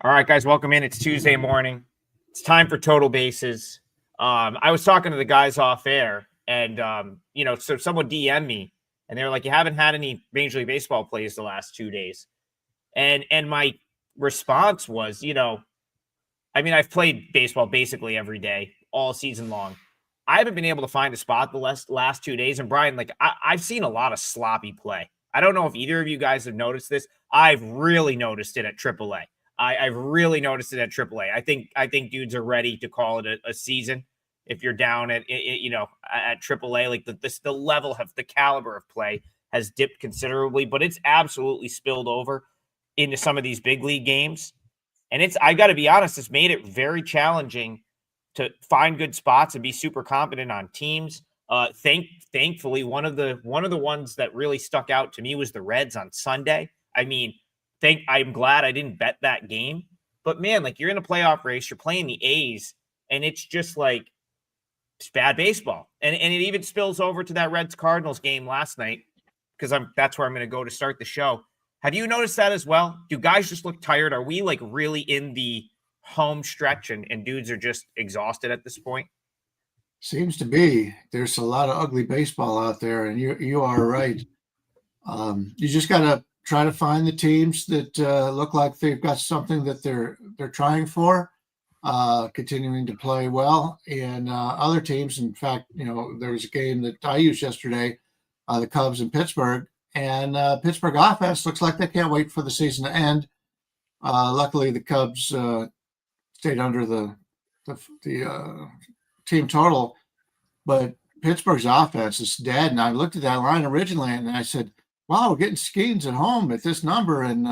All right, guys, welcome in. It's Tuesday morning. It's time for Total Bases. I was talking to the guys off air, and so someone DM'd me, and they were like, "You haven't had any Major League Baseball plays the last 2 days," and my response was, I've played baseball basically every day all season long. I haven't been able to find a spot the last 2 days, and Bryan, I've seen a lot of sloppy play. I don't know if either of you guys have noticed this. I've really noticed it at AAA. I've really noticed it at AAA. I think dudes are ready to call it a season. If you're down at AAA, like the level of the caliber of play has dipped considerably, but it's absolutely spilled over into some of these big league games. And I got to be honest, it's made it very challenging to find good spots and be super confident on teams. Thankfully, one of the ones that really stuck out to me was the Reds on Sunday. I'm glad I didn't bet that game. But man, you're in a playoff race, you're playing the A's, and it's just it's bad baseball. And it even spills over to that Reds Cardinals game last night, because that's where I'm going to go to start the show. Have you noticed that as well? Do guys just look tired? Are we really in the home stretch and dudes are just exhausted at this point? Seems to be. There's a lot of ugly baseball out there, and you are right. You just got to try to find the teams that look like they've got something that they're trying for, continuing to play well, and other teams. In fact, there was a game that I used yesterday, the Cubs in Pittsburgh, and Pittsburgh offense looks like they can't wait for the season to end. Luckily, the Cubs stayed under the team total, but Pittsburgh's offense is dead. And I looked at that line originally, and I said, wow, we're getting Skeens at home at this number. And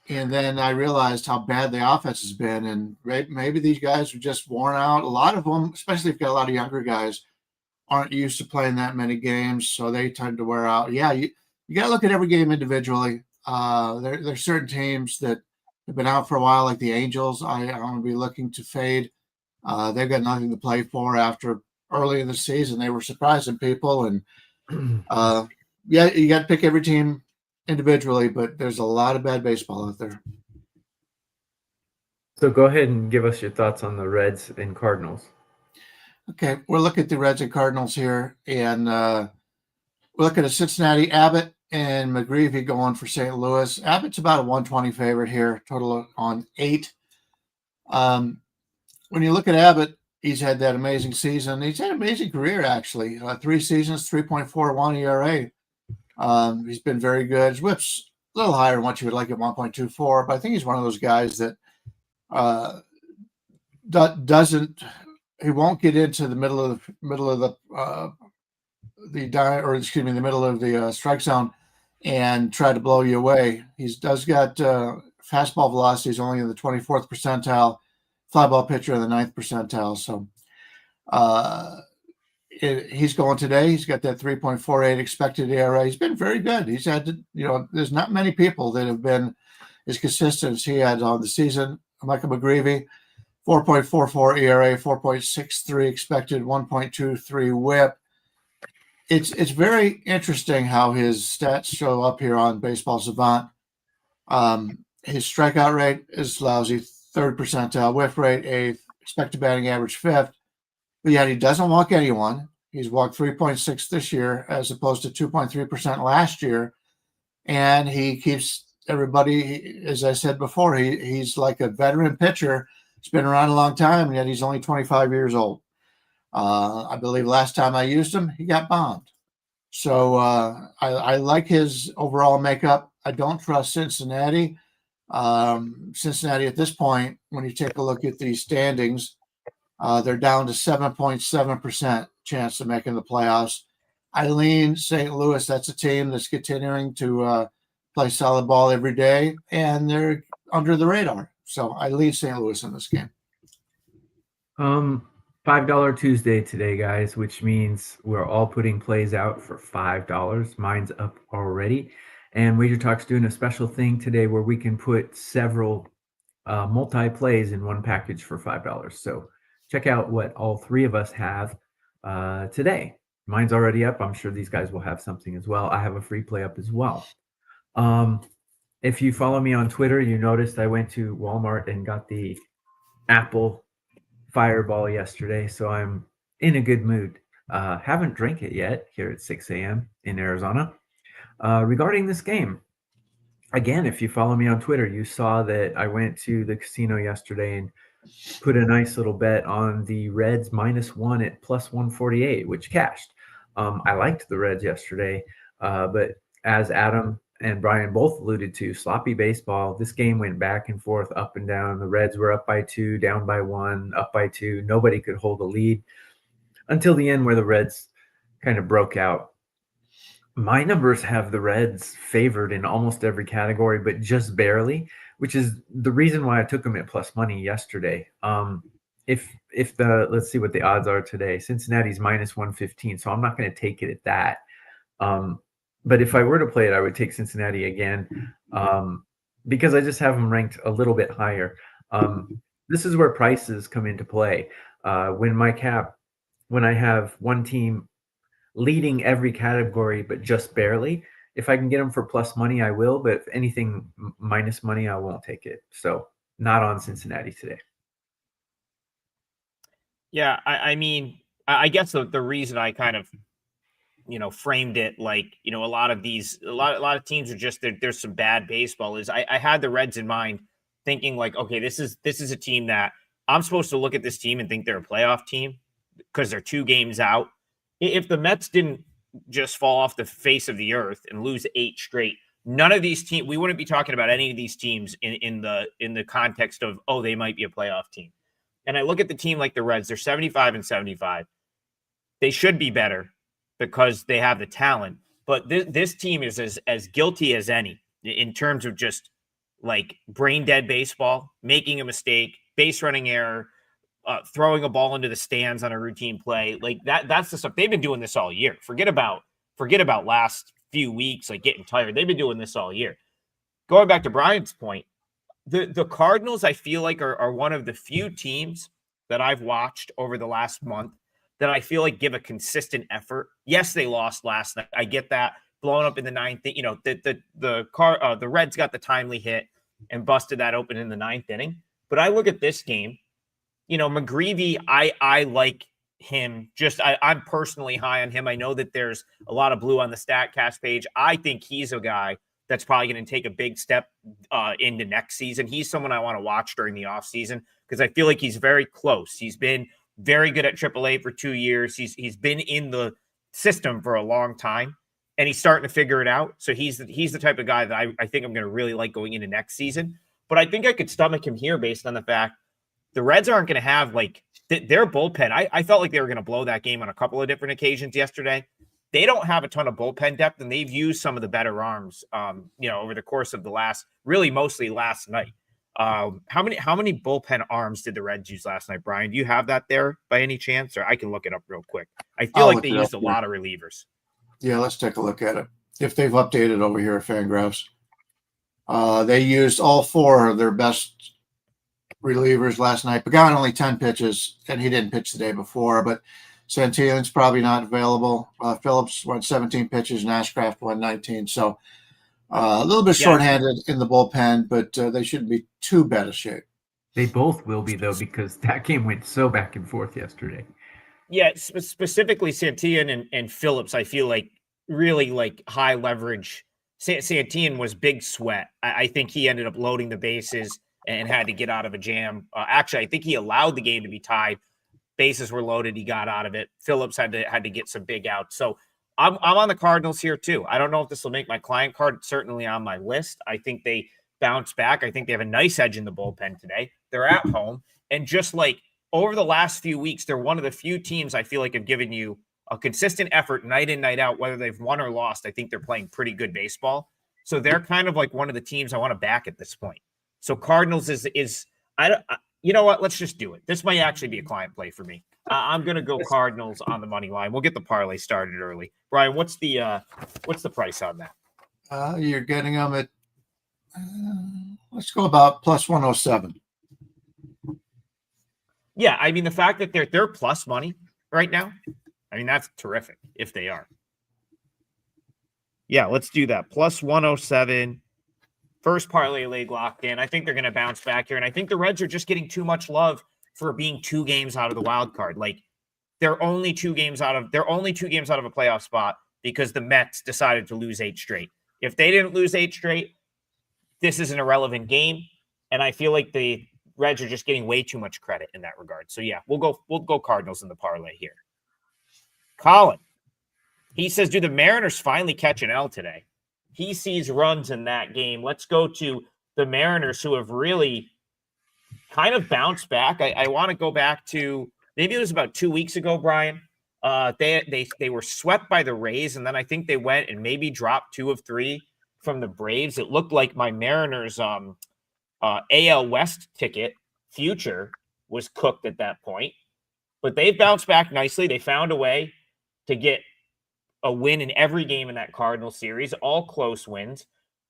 then I realized how bad the offense has been. And maybe these guys are just worn out. A lot of them, especially if you've got a lot of younger guys, aren't used to playing that many games, so they tend to wear out. Yeah, you got to look at every game individually. There's certain teams that have been out for a while, like the Angels. I'm going to be looking to fade. They've got nothing to play for after early in the season. They were surprising people. And yeah, you got to pick every team individually, but there's a lot of bad baseball out there. So go ahead and give us your thoughts on the Reds and Cardinals. Okay, we're looking at the Reds and Cardinals here, and we're looking at Cincinnati, Abbott, and McGreevy going for St. Louis. Abbott's about a 120 favorite here, total on 8. When you look at Abbott, he's had that amazing season. He's had an amazing career, actually. 3 seasons, 3.41 ERA. He's been very good. His whip's a little higher than what you would like at 1.24, but I think he's one of those guys that doesn't. He won't get into the middle of the strike zone and try to blow you away. He's got fastball velocity is only in the 24th percentile, fly ball pitcher in the 9th percentile. So he's going today. He's got that 3.48 expected ERA. He's been very good. He's had there's not many people that have been as consistent as he had on the season. Michael McGreevy, 4.44 ERA, 4.63 expected, 1.23 whip. It's very interesting how his stats show up here on Baseball Savant. His strikeout rate is lousy, 3rd percentile, whiff rate 8th, expected batting average 5th. But yet he doesn't walk anyone. He's walked 3.6 this year as opposed to 2.3% last year. And he keeps everybody, as I said before, he's like a veteran pitcher. He's been around a long time, and yet he's only 25 years old. I believe last time I used him, he got bombed. So I like his overall makeup. I don't trust Cincinnati. Cincinnati at this point, when you take a look at the standings, they're down to 7.7% chance of making the playoffs. I lean St. Louis. That's a team that's continuing to play solid ball every day, and they're under the radar. So I lean St. Louis in this game. $5 Tuesday today, guys, which means we're all putting plays out for $5. Mine's up already. And Wager Talk's doing a special thing today where we can put several multi-plays in one package for $5. So check out what all 3 of us have today. Mine's already up. I'm sure these guys will have something as well. I have a free play up as well. If you follow me on Twitter, you noticed I went to Walmart and got the Apple Fireball yesterday, so I'm in a good mood. Haven't drank it yet here at 6 a.m. in Arizona. Regarding this game, again, if you follow me on Twitter, you saw that I went to the casino yesterday and put a nice little bet on the Reds -1 at +148, which cashed. I liked the Reds yesterday, but as Adam and Bryan both alluded to, sloppy baseball. This game went back and forth, up and down. The Reds were up by 2, down by 1, up by 2. Nobody could hold a lead until the end, where the Reds kind of broke out. My numbers have the Reds favored in almost every category, but just barely, which is the reason why I took them at plus money yesterday. If let's see what the odds are today. Cincinnati's -115, so I'm not going to take it at that. But if I were to play it, I would take Cincinnati again, because I just have them ranked a little bit higher. This is where prices come into play. When I have one team leading every category, but just barely, if I can get them for plus money, I will. But if anything minus money, I won't take it. So not on Cincinnati today. Yeah, I mean, I guess the reason I kind of, framed it like, a lot of teams are just, there's some bad baseball is I had the Reds in mind, thinking like, okay, this is a team that I'm supposed to look at this team and think they're a playoff team because they're 2 games out. If the Mets didn't just fall off the face of the earth and lose 8 straight, none of these teams, we wouldn't be talking about any of these teams in the context of, oh, they might be a playoff team. And I look at the team like the Reds, they're 75-75. They should be better because they have the talent. But this team is as guilty as any in terms of just like brain dead baseball, making a mistake, base running error, throwing a ball into the stands on a routine play. Like that's the stuff. They've been doing this all year. Forget about last few weeks, like getting tired. They've been doing this all year. Going back to Bryan's point, the Cardinals, I feel like are one of the few teams that I've watched over the last month that I feel like give a consistent effort. Yes, they lost last night. I get that. Blown up in the 9th. The Reds got the timely hit and busted that open in the 9th inning. But I look at this game, McGreevy, I like him. I'm personally high on him. I know that there's a lot of blue on the StatCast page. I think he's a guy that's probably going to take a big step into next season. He's someone I want to watch during the offseason because I feel like he's very close. He's been very good at AAA for 2 years. He's been in the system for a long time, and he's starting to figure it out. So he's the type of guy that I think I'm going to really like going into next season. But I think I could stomach him here based on the fact the Reds aren't going to have like their bullpen. I felt like they were going to blow that game on a couple of different occasions yesterday. They don't have a ton of bullpen depth, and they've used some of the better arms, over the course of mostly last night. How many bullpen arms did the Reds use last night, Bryan? Do you have that there by any chance, or I can look it up real quick? I feel like they used a lot of relievers. Yeah, let's take a look at it. If they've updated over here at Fangraphs, they used all 4 of their best relievers last night. Began only 10 pitches, and he didn't pitch the day before, but Santillan's probably not available. Phillips went 17 pitches, and Ashcraft went 19. So a little bit shorthanded in the bullpen, but they shouldn't be too bad a shape. They both will be, though, because that game went so back and forth yesterday. Yeah, specifically Santillan and Phillips, I feel like really like high leverage. Santillan was big sweat. I think he ended up loading the bases and had to get out of a jam. Actually, I think he allowed the game to be tied. Bases were loaded. He got out of it. Phillips had to get some big outs. So I'm on the Cardinals here too. I don't know if this will make my client card. It's certainly on my list. I think they bounce back. I think they have a nice edge in the bullpen today. They're at home. And just like over the last few weeks, they're one of the few teams I feel like have given you a consistent effort night in, night out, whether they've won or lost. I think they're playing pretty good baseball. So they're kind of like one of the teams I want to back at this point. So Cardinals you know what? Let's just do it. This might actually be a client play for me. I'm going to go Cardinals on the money line. We'll get the parlay started early. Bryan, what's the price on that? You're getting them at, let's go about plus 107. Yeah, I mean, the fact that they're plus money right now, I mean, that's terrific if they are. Yeah, let's do that. Plus 107. First parlay league locked in. I think they're going to bounce back here, and I think the Reds are just getting too much love for being 2 games out of the wild card. Like they're only 2 games out of a playoff spot because the Mets decided to lose 8 straight. If they didn't lose 8 straight, this is an irrelevant game, and I feel like the Reds are just getting way too much credit in that regard. So yeah, we'll go Cardinals in the parlay here. Colin, he says, do the Mariners finally catch an L today? He sees runs in that game. Let's go to the Mariners, who have really kind of bounced back. I want to go back to maybe it was about 2 weeks ago, Brian. They were swept by the Rays, and then I think they went and maybe dropped 2 of 3 from the Braves. It looked like my Mariners AL West ticket future was cooked at that point, but they've bounced back nicely. They found a way to get a win in every game in that Cardinal series, all close wins.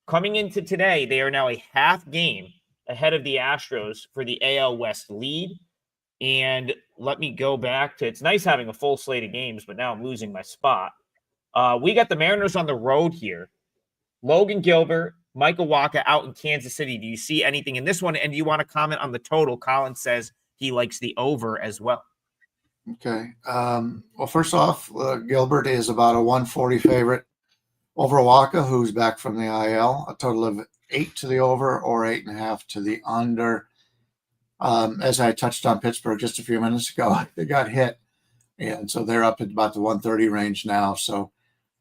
Coming into today, they are now a half game ahead of the Astros for the AL West lead. And let me go back to, it's nice having a full slate of games, but now I'm losing my spot. We got the Mariners on the road here. Logan Gilbert, Michael Wacha out in Kansas City. Do you see anything in this one? And do you want to comment on the total? Colin says he likes the over as well. Okay. Well, first off, Gilbert is about a 140 favorite over Wacha, who's back from the IL. A total of 8 to the over or 8.5 to the under. As I touched on Pittsburgh just a few minutes ago, they got hit, and so they're up at about the 130 range now. So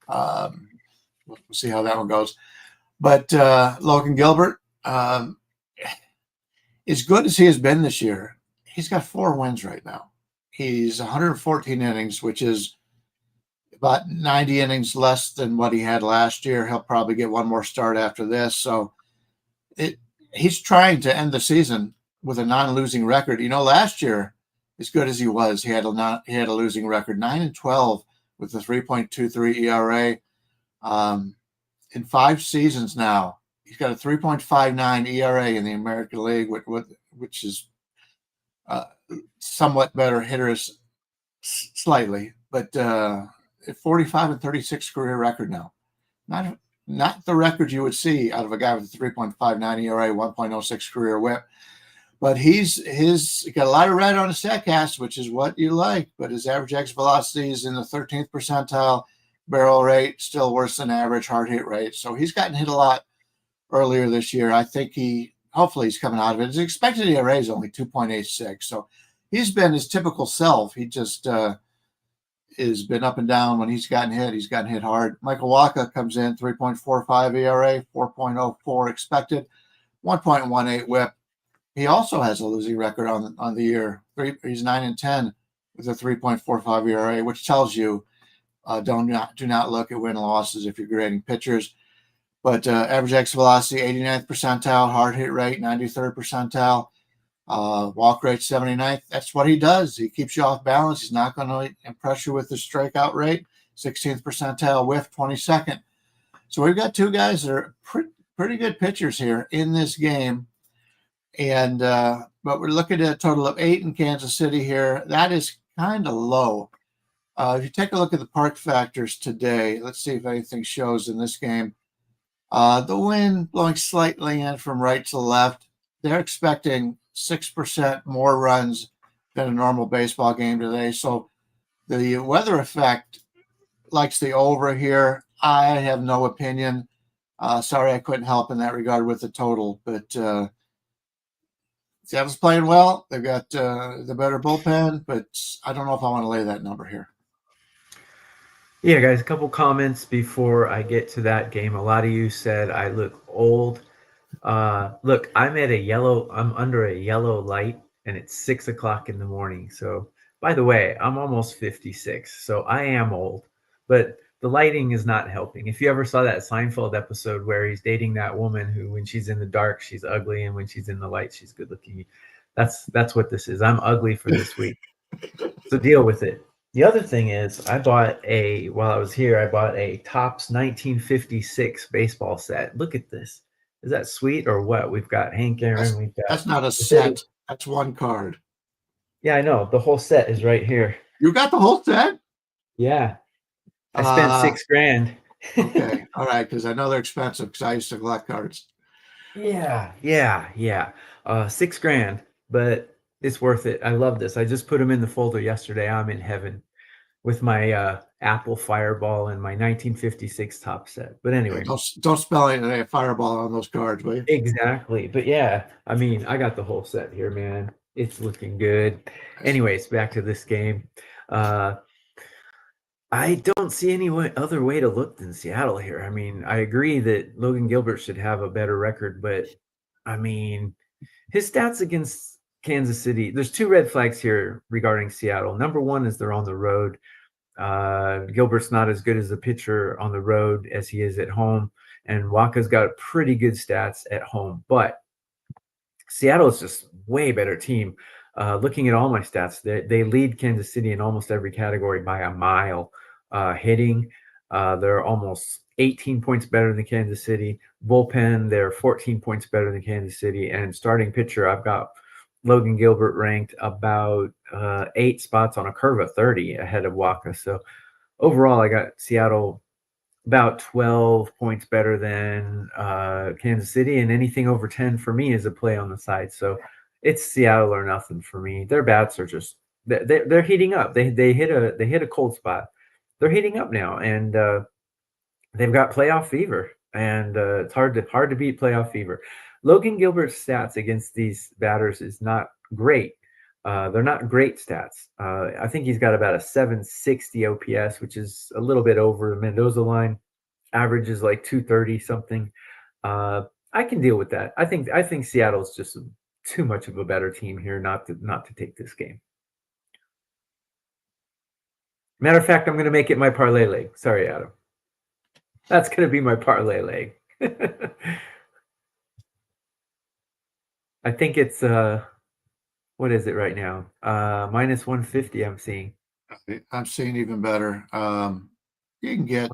we'll see how that one goes. But Logan Gilbert, as good as he has been this year, he's got 4 wins right now. He's 114 innings, which is about 90 innings less than what he had last year. He'll probably get one more start after this. So he's trying to end the season with a non-losing record. You know, last year, as good as he was, he had a losing record, 9-12 with a 3.23 ERA. In 5 seasons now, he's got a 3.59 ERA in the American League, which is somewhat better hitters slightly, but 45-36 career record now. Not the record you would see out of a guy with a 3.59 ERA, 1.06 career WHIP. But he's got a lot of red on his Statcast, which is what you like. But his average exit velocity is in the 13th percentile, barrel rate still worse than average, hard hit rate. So he's gotten hit a lot earlier this year. I think hopefully he's coming out of it. His expected ERA is only 2.86. So he's been his typical self. He just has been up and down. When he's gotten hit, he's gotten hit hard. Michael Wacha comes in, 3.45 ERA, 4.04 expected, 1.18 WHIP. He also has a losing record on the year. He's 9-10 with a 3.45 ERA, which tells you do not look at win losses if you're grading pitchers. But average exit velocity, 89th percentile, hard hit rate, 93rd percentile, walk rate, 79th. That's what he does. He keeps you off balance. He's not going to impress you with the strikeout rate, 16th percentile, whiff, 22nd. So we've got 2 guys that are pretty good pitchers here in this game. And but we're looking at a total of 8 in Kansas City here. That is kind of low. If you take a look at the park factors today, let's see if anything shows in this game. The wind blowing slightly in from right to left. They're expecting 6% more runs than a normal baseball game today. So the weather effect likes the over here. I have no opinion. Sorry, I couldn't help in that regard with the total, but Seattle's playing well. They've got the better bullpen, but I don't know if I want to lay that number here. Yeah, guys, a couple comments before I get to that game. A lot of you said I look old. Look, I'm under a yellow light, and it's 6 o'clock in the morning. So, by the way, I'm almost 56, so I am old. But the lighting is not helping. If you ever saw that Seinfeld episode where he's dating that woman who, when she's in the dark, she's ugly, and when she's in the light, she's good looking. That's what this is. I'm ugly for this week. So deal with it. The other thing is while I was here, I bought a Topps 1956 baseball set. Look at this. Is that sweet or what? We've got Hank Aaron. That's not a set. That's one card. Yeah, I know. The whole set is right here. You got the whole set? Yeah. I spent $6,000. Okay. All right. Because I know they're expensive because I used to collect cards. Yeah. $6,000, but it's worth it. I love this. I just put them in the folder yesterday. I'm in heaven with my Apple Fireball and my 1956 top set. But Yeah, anyway, don't spell a fireball on those cards, will you? exactly. But yeah, I mean, I got the whole set here, man. It's looking good. Anyways, back to this game. Uh, I don't see any other way to look than Seattle here. I mean, I agree that Logan Gilbert should have a better record, but I mean, his stats against Kansas City, there's two red flags here regarding Seattle. Number one is they're on the road. Gilbert's not as good as a pitcher on the road as he is at home, and Waka's got pretty good stats at home. But Seattle is just way better team. Looking at all my stats, they lead Kansas City in almost every category by a mile. Hitting, they're almost 18 points better than Kansas City. Bullpen, they're 14 points better than Kansas City. And starting pitcher, I've got Logan Gilbert ranked about 8 spots on a curve of 30 ahead of Waka. So overall, I got Seattle about 12 points better than Kansas City, and anything over 10 for me is a play on the side. So it's Seattle or nothing for me. Their bats are just they're heating up. They hit a cold spot. They're heating up now, and they've got playoff fever, and it's hard to beat playoff fever. Logan Gilbert's stats against these batters is not great. They're not great stats. I think he's got about a 760 OPS, which is a little bit over the Mendoza line. Average is like 230 something. I can deal with that. I think Seattle's just too much of a better team here not to take this game. Matter of fact, I'm going to make it my parlay leg. Sorry, Adam. That's going to be my parlay leg. I think it's what is it right now? Minus 150 I'm seeing. I'm seeing even better. You can get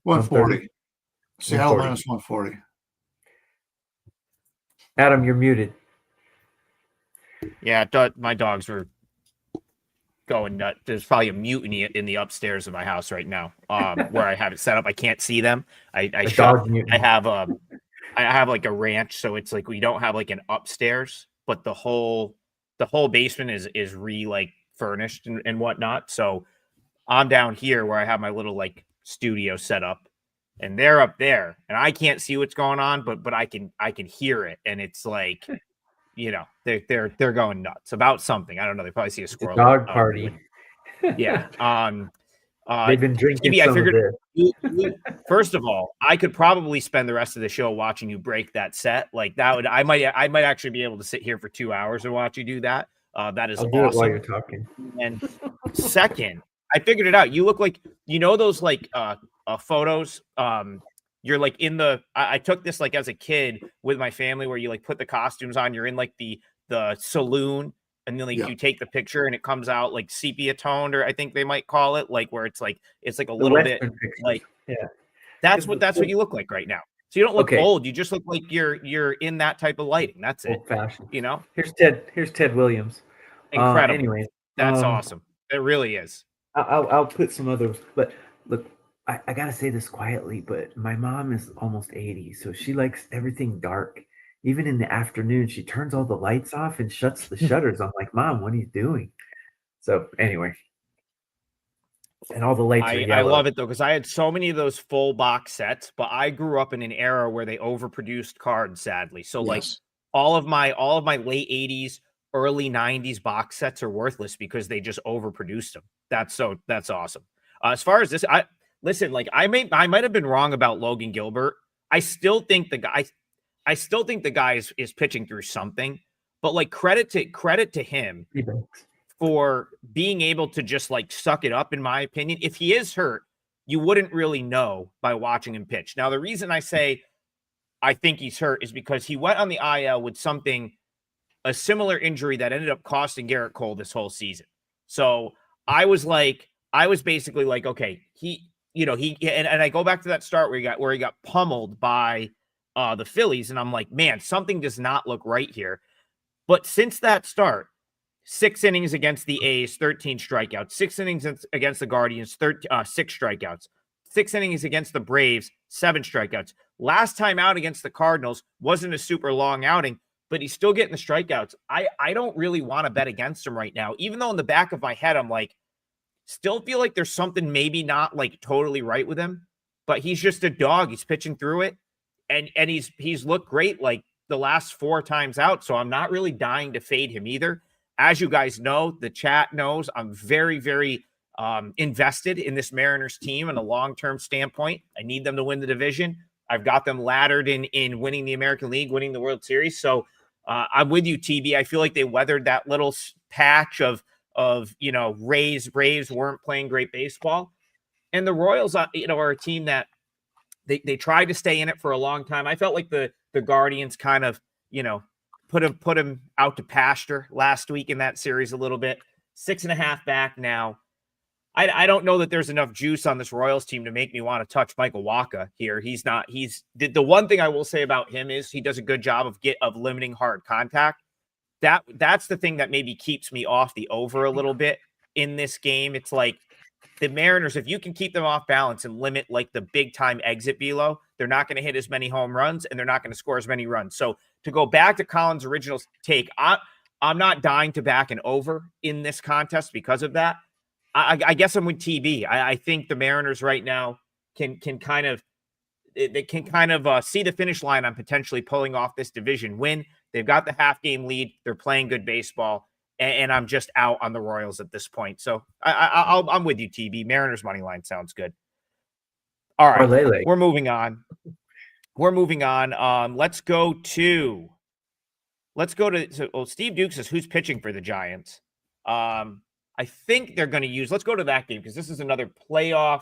140. Seattle 140. minus 140. Adam, you're muted. Yeah, my dogs were going nuts. There's probably a mutiny in the upstairs of my house right now, where I have it set up. I can't see them. I have like a ranch, so it's like we don't have like an upstairs, but the whole basement is like furnished and whatnot. So I'm down here where I have my little like studio set up, and they're up there, and I can't see what's going on, but I can hear it, and it's like, you know, they're going nuts about something. I don't know. They probably see a squirrel. It's a dog party. Yeah. They've been drinking Stevie, I figured first of all, I could probably spend the rest of the show watching you break that set. Like that would I might actually be able to sit here for 2 hours and watch you do that. That is I'll awesome. do it while you're talking. And second, I figured it out. You look like, you know, those like photos. You're like in the I took this like as a kid with my family where you like put the costumes on, you're in like the saloon, and then like you take the picture and it comes out like sepia toned, or I think they might call it, like where it's like a little bit like, yeah. That's what you look like right now. So you don't look old, you just look like you're in that type of lighting. That's it. Old-fashioned. You know? Here's Ted Williams. Incredible. Anyway, that's awesome. It really is. I'll put some others, but look, I gotta say this quietly, but my mom is almost 80, so she likes everything dark. Even in the afternoon, she turns all the lights off and shuts the shutters. I'm like, Mom, what are you doing? So anyway, and all the lights are yellow. I love it though, because I had so many of those full box sets, but I grew up in an era where they overproduced cards, sadly. So like all of my late 80s, early 90s box sets are worthless because they just overproduced them. That's awesome. As far as this, listen, like I might have been wrong about Logan Gilbert. I still think the guy is pitching through something, but like credit to him for being able to just like suck it up. In my opinion, if he is hurt, you wouldn't really know by watching him pitch. Now, the reason I say I think he's hurt is because he went on the IL with a similar injury that ended up costing Garrett Cole this whole season. So I was basically like, okay, and I go back to that start where he got pummeled by the Phillies, and I'm like, man, something does not look right here. But since that start, 6 innings against the A's, 13 strikeouts, 6 innings against the Guardians, 6 strikeouts, 6 innings against the Braves, 7 strikeouts. Last time out against the Cardinals wasn't a super long outing, but he's still getting the strikeouts. I don't really want to bet against him right now, even though in the back of my head, I'm like, still feel like there's something maybe not like totally right with him, but he's just a dog. He's pitching through it, and he's looked great like the last 4 times out. So I'm not really dying to fade him either. As you guys know, the chat knows, I'm very, very invested in this Mariners team in a long-term standpoint. I need them to win the division. I've got them laddered in winning the American League, winning the World Series. So I'm with you, TB. I feel like they weathered that little patch of Rays weren't playing great baseball. And the Royals, are a team that they tried to stay in it for a long time. I felt like the Guardians kind of, put him out to pasture last week in that series a little bit. 6.5 back now. I don't know that there's enough juice on this Royals team to make me want to touch Michael Wacha here. The one thing I will say about him is he does a good job of limiting hard contact. That's the thing that maybe keeps me off the over a little bit in this game. It's like the Mariners, if you can keep them off balance and limit like the big time exit velo, they're not going to hit as many home runs and they're not going to score as many runs. So to go back to Colin's original take, I'm not dying to back an over in this contest because of that. I guess I'm with TB. I think the Mariners right now can kind of see the finish line on potentially pulling off this division win. They've got the half-game lead. They're playing good baseball, and I'm just out on the Royals at this point. So I'm with you, TB. Mariners money line sounds good. All right, we're moving on. Let's go to Steve Duke says, who's pitching for the Giants? I think they're going to let's go to that game because this is another playoff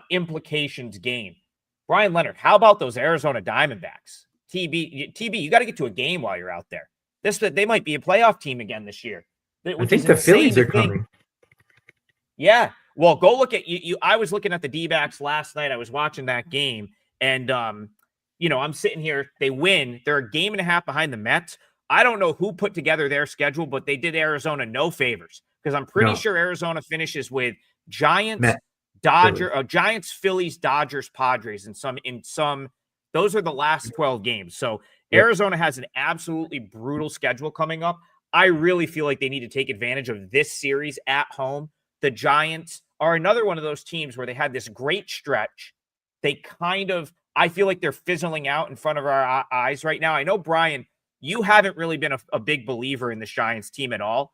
implications game. Bryan Leonard, how about those Arizona Diamondbacks? TB, you got to get to a game while you're out there. They might be a playoff team again this year. I think the Phillies are coming. Yeah. Well, go look at you. I was looking at the D-backs last night. I was watching that game, and I'm sitting here. They win. They're a game and a half behind the Mets. I don't know who put together their schedule, but they did Arizona no favors because I'm pretty sure Arizona finishes with Giants, Giants, Phillies, Dodgers, Padres, and some. Those are the last 12 games. So Arizona has an absolutely brutal schedule coming up. I really feel like they need to take advantage of this series at home. The Giants are another one of those teams where they had this great stretch. I feel like they're fizzling out in front of our eyes right now. I know, Bryan, you haven't really been a big believer in this Giants team at all.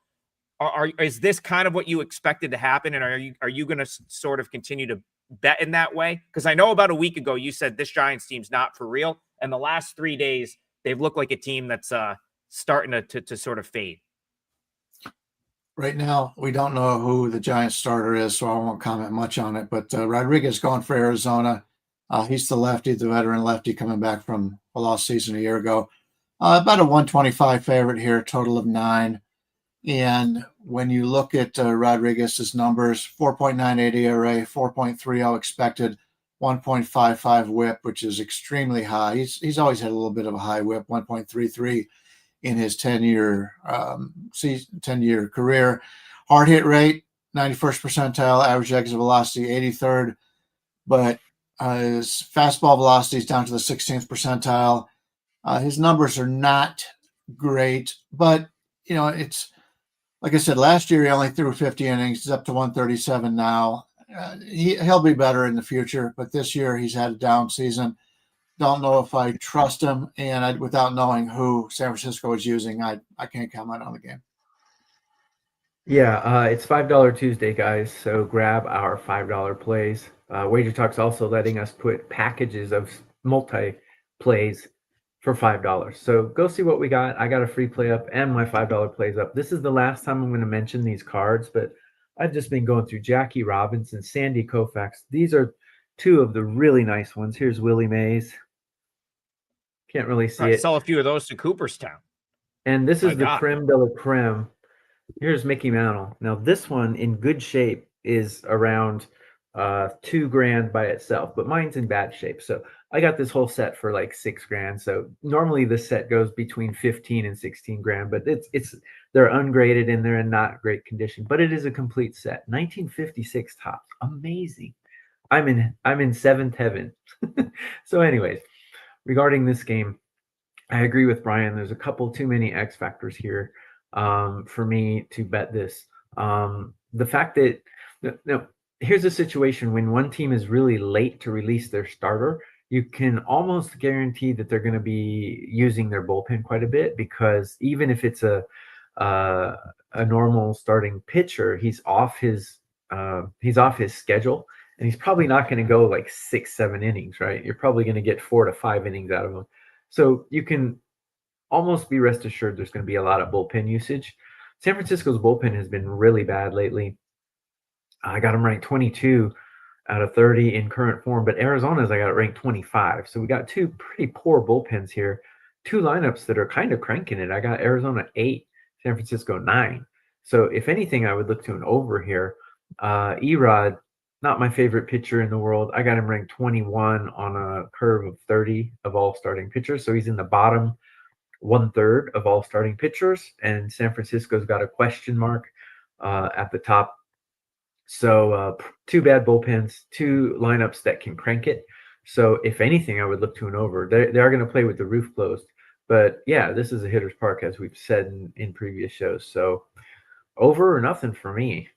Is this kind of what you expected to happen? And are you going to sort of continue to bet in that way? Because I know about a week ago, you said this Giants team's not for real. And the last 3 days, they've looked like a team that's starting to sort of fade. Right now, we don't know who the Giants starter is, so I won't comment much on it. But Rodriguez going for Arizona. He's the lefty, the veteran lefty coming back from a lost season a year ago. About a 125 favorite here, total of 9. And when you look at Rodriguez's numbers, 4.98 ERA, 4.30 expected, 1.55 whip, which is extremely high. He's always had a little bit of a high whip, 1.33 in his 10-year career. Hard hit rate, 91st percentile, average exit velocity, 83rd. But his fastball velocity is down to the 16th percentile. His numbers are not great, but, it's like I said, last year he only threw 50 innings. He's up to 137 now. He'll be better in the future, but this year he's had a down season. Don't know if I trust him, and without knowing who San Francisco is using, I can't comment on the game. Yeah, it's $5 Tuesday, guys, so grab our $5 plays. Wager Talk's also letting us put packages of multi-plays for $5. So go see what we got. I got a free play up and my $5 plays up. This is the last time I'm going to mention these cards, but I've just been going through Jackie Robinson, Sandy Koufax. These are two of the really nice ones. Here's Willie Mays. Can't really see it. Sell a few of those to Cooperstown. And this is the creme de la creme. Here's Mickey Mantle. Now this one in good shape is around $2,000 by itself, but mine's in bad shape. So I got this whole set for like $6,000. So normally this set goes between 15 and 16 grand, but they're ungraded and they're in not great condition, but it is a complete set. 1956 tops, amazing. I'm in seventh heaven. So, anyways, regarding this game, I agree with Bryan. There's a couple too many X factors here for me to bet this. The fact that no, here's a situation when one team is really late to release their starter, you can almost guarantee that they're going to be using their bullpen quite a bit, because even if it's a normal starting pitcher, he's off his schedule, and he's probably not going to go like 6-7 innings, right? You're probably going to get 4 to 5 innings out of him. So you can almost be rest assured there's going to be a lot of bullpen usage. San Francisco's bullpen has been really bad lately. I got them ranked 22 out of 30 in current form, but Arizona's I got it ranked 25. So we got two pretty poor bullpens here. Two lineups that are kind of cranking it. I got Arizona 8, San Francisco 9. So if anything, I would look to an over here. Erod, not my favorite pitcher in the world. I got him ranked 21 on a curve of 30 of all starting pitchers. So he's in the bottom 1/3 of all starting pitchers. And San Francisco's got a question mark at the top. So two bad bullpens, two lineups that can crank it. So if anything, I would look to an over. They are going to play with the roof closed. But yeah, this is a hitter's park, as we've said in previous shows. So over or nothing for me.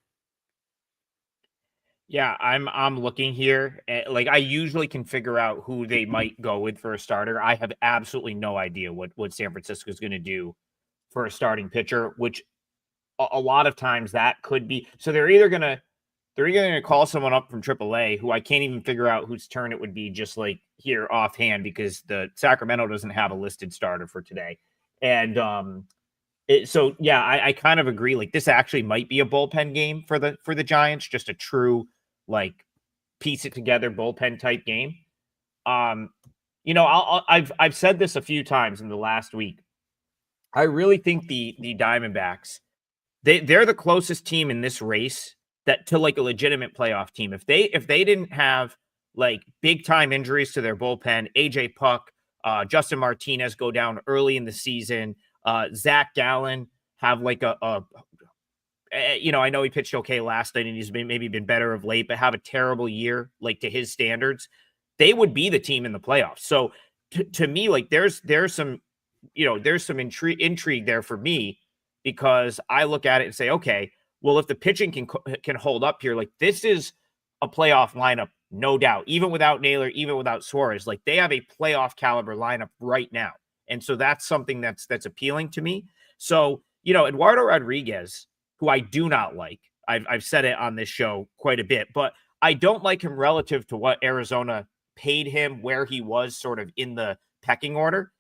Yeah, I'm looking here. Like, I usually can figure out who they might go with for a starter. I have absolutely no idea what San Francisco is going to do for a starting pitcher, which a lot of times that could be. So they're either going to call someone up from AAA, who I can't even figure out whose turn it would be, just like here offhand, because the Sacramento doesn't have a listed starter for today. And so yeah, I kind of agree. Like, this actually might be a bullpen game for the Giants, just a true like piece it together bullpen type game. I've said this a few times in the last week. I really think the Diamondbacks, they're the closest team in this race that to like a legitimate playoff team. If they didn't have like big time injuries to their bullpen, AJ Puck, Justin Martinez go down early in the season, Zach Gallen have like I know he pitched okay last night and he's maybe been better of late, but have a terrible year, like to his standards, they would be the team in the playoffs. So to me, like there's some intrigue there for me, because I look at it and say, okay, well, if the pitching can hold up here, like this is a playoff lineup, no doubt, even without Naylor, even without Suarez, like they have a playoff caliber lineup right now. And so that's something that's appealing to me. So, Eduardo Rodriguez, who I do not like, I've said it on this show quite a bit, but I don't like him relative to what Arizona paid him, where he was sort of in the pecking order.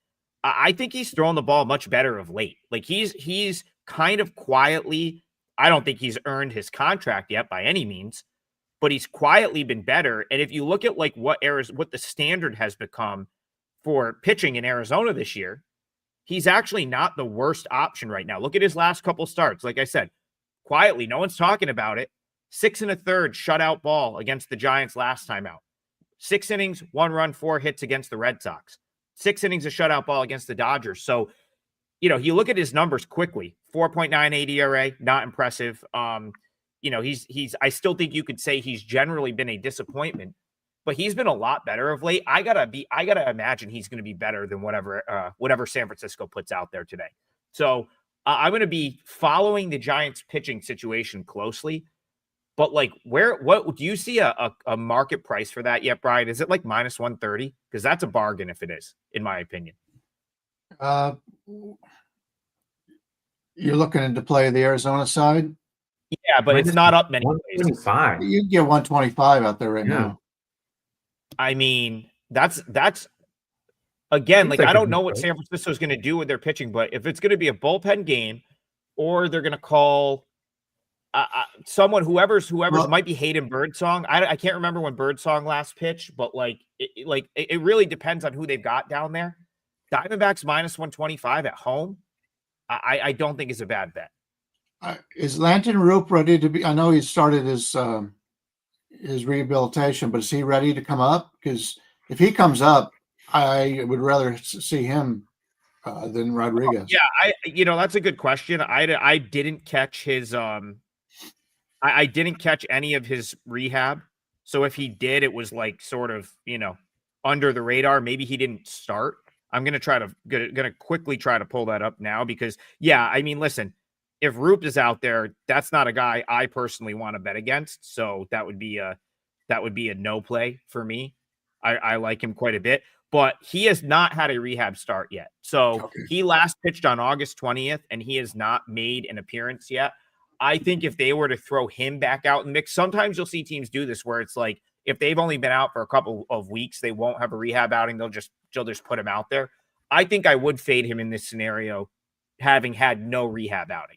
I think he's thrown the ball much better of late. Like he's kind of quietly, I don't think he's earned his contract yet by any means, but he's quietly been better. And if you look at like what the standard has become for pitching in Arizona this year, he's actually not the worst option right now. Look at his last couple starts. Like I said, quietly, no one's talking about it. 6 1/3 shutout ball against the Giants last time out. 6 innings, 1 run, 4 hits against the Red Sox. 6 innings of shutout ball against the Dodgers. So, you look at his numbers quickly. 4.98 ERA, not impressive. He's I still think you could say he's generally been a disappointment, but he's been a lot better of late. I gotta imagine he's going to be better than whatever San Francisco puts out there today. So I'm going to be following the Giants pitching situation closely. But like, what do you see a market price for that yet, Bryan? Is it like minus 130? Because that's a bargain if it is, in my opinion. You're looking to play the Arizona side? Yeah, but it's not up many places. You can get 125 out there right now. I mean, that's again, like I don't know what San Francisco is going to do with their pitching, but if it's going to be a bullpen game, or they're going to call someone, whoever's might be Hayden Birdsong. I can't remember when Birdsong last pitched, but it really depends on who they've got down there. Diamondbacks minus 125 at home, I don't think is a bad bet. Is Lantern Roop ready to be? I know he started his rehabilitation, but is he ready to come up? Because if he comes up, I would rather see him than Rodriguez. Yeah, that's a good question. I didn't catch his I didn't catch any of his rehab. So if he did, it was like sort of, under the radar. Maybe he didn't start. I'm gonna quickly try to pull that up now because I mean, listen, if Roop is out there, that's not a guy I personally want to bet against. So that would be a no play for me. I like him quite a bit, but he has not had a rehab start yet. So he last pitched on August 20th, and he has not made an appearance yet. I think if they were to throw him back out in the mix, sometimes you'll see teams do this where it's like if they've only been out for a couple of weeks, they won't have a rehab outing. They'll just put him out there. I think I would fade him in this scenario, having had no rehab outing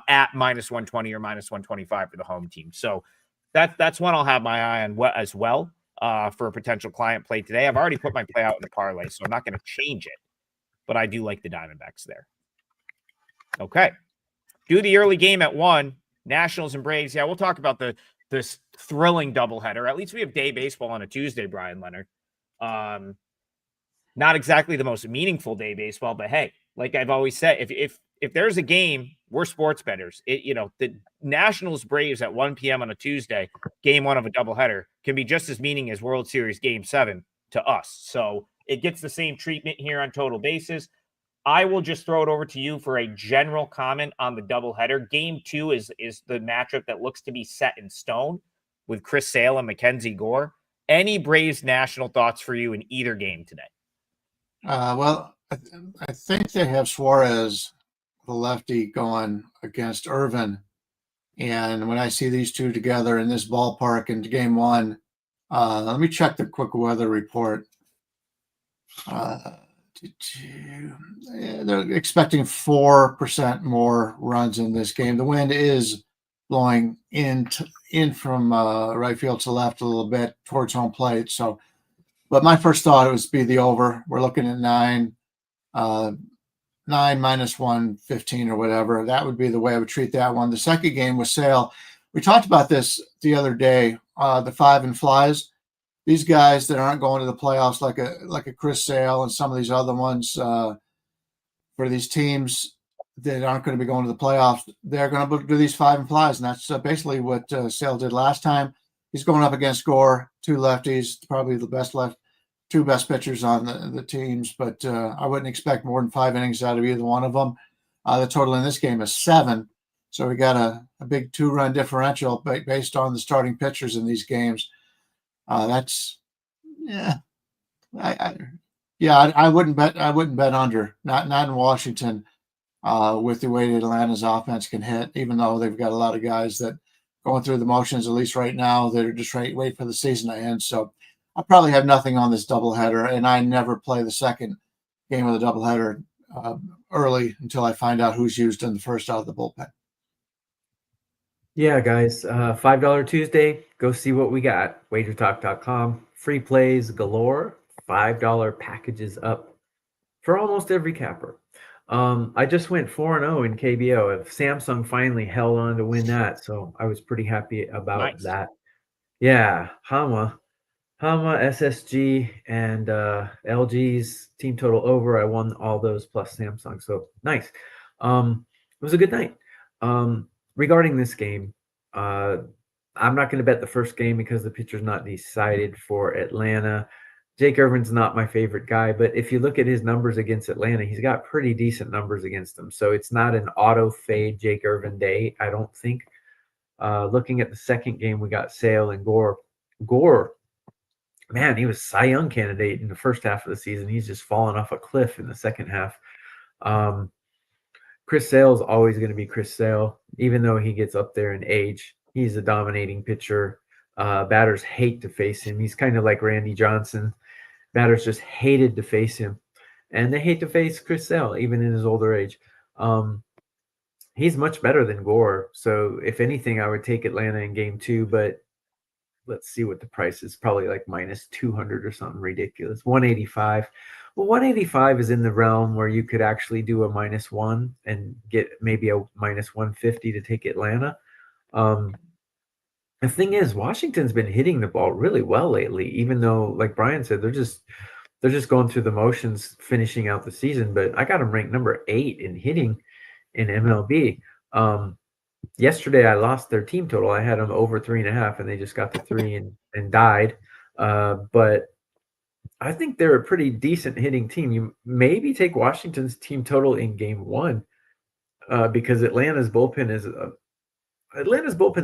at minus 120 or minus 125 for the home team. So that's one I'll have my eye on as well for a potential client play today. I've already put my play out in the parlay, so I'm not going to change it, but I do like the Diamondbacks there. Okay. Do the early game at 1, Nationals and Braves. Yeah, we'll talk about this thrilling doubleheader. At least we have day baseball on a Tuesday, Brian Leonard. Not exactly the most meaningful day baseball, but hey, like I've always said, if there's a game, we're sports bettors. The Nationals Braves at 1 p.m. on a Tuesday, game 1 of a doubleheader, can be just as meaning as World Series Game 7 to us. So it gets the same treatment here on total basis. I will just throw it over to you for a general comment on the doubleheader. Game 2 is the matchup that looks to be set in stone with Chris Sale and Mackenzie Gore. Any Braves national thoughts for you in either game today? Well, I think they have Suarez, the lefty, going against Irvin. And when I see these two together in this ballpark in game 1, let me check the quick weather report. They're expecting 4% more runs in this game. The wind is blowing in from right field to left a little bit towards home plate. So, but my first thought was be the over. We're looking at 9 minus 115 or whatever. That would be the way I would treat that one. The second game was Sale. We talked about this the other day. The 5 and flies. These guys that aren't going to the playoffs, like a Chris Sale and some of these other ones, for these teams that aren't going to be going to the playoffs, they're going to do these 5 and flies, and that's basically what Sale did last time. He's going up against Gore, 2 lefties, probably the 2 best pitchers on the teams, but I wouldn't expect more than 5 innings out of either one of them. The total in this game is 7, so we got a big 2-run differential based on the starting pitchers in these games. I wouldn't bet under. Not in Washington, with the way that Atlanta's offense can hit. Even though they've got a lot of guys that going through the motions, at least right now, that are just wait for the season to end. So I probably have nothing on this doubleheader, and I never play the second game of the doubleheader early until I find out who's used in the first out of the bullpen. Yeah, guys, $5 Tuesday, go see what we got. Wagertalk.com, free plays galore, $5 packages up for almost every capper. I just went 4-0 in KBO. If Samsung finally held on to win that, so I was pretty happy about that. Yeah, Hama, SSG, and LG's team total over. I won all those plus Samsung, so nice. It was a good night. Regarding this game, I'm not going to bet the first game because the pitcher's not decided for Atlanta. Jake Irvin's not my favorite guy, but if you look at his numbers against Atlanta, he's got pretty decent numbers against them. So it's not an auto fade Jake Irvin day, I don't think. Looking at the second game, we got Sale and Gore. Gore, man, he was Cy Young candidate in the first half of the season. He's just fallen off a cliff in the second half. Chris Sale is always going to be Chris Sale, even though he gets up there in age. He's a dominating pitcher. Batters hate to face him. He's kind of like Randy Johnson. Batters just hated to face him, and they hate to face Chris Sale, even in his older age. He's much better than Gore. So if anything, I would take Atlanta in game 2, but let's see what the price is. Probably like minus 200 or something ridiculous. 185. Well, 185 is in the realm where you could actually do a -1 and get maybe a minus 150 to take Atlanta. The thing is, Washington's been hitting the ball really well lately, even though, like Brian said, they're just going through the motions, finishing out the season. But I got them ranked number 8 in hitting in MLB. Yesterday, I lost their team total. I had them over 3.5, and they just got to 3 and died. But I think they're a pretty decent hitting team. You maybe take Washington's team total in game one because Atlanta's bullpen's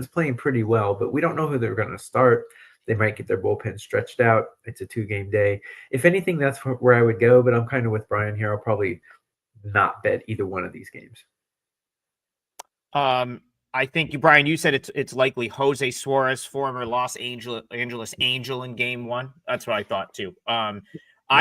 playing pretty well, but we don't know who they're going to start. They might get their bullpen stretched out. It's a 2-game day. If anything, that's where I would go, but I'm kind of with Bryan here. I'll probably not bet either one of these games. I think Brian, you said it's likely Jose Suarez, former Los Angeles Angel, in game one. That's what I thought too. I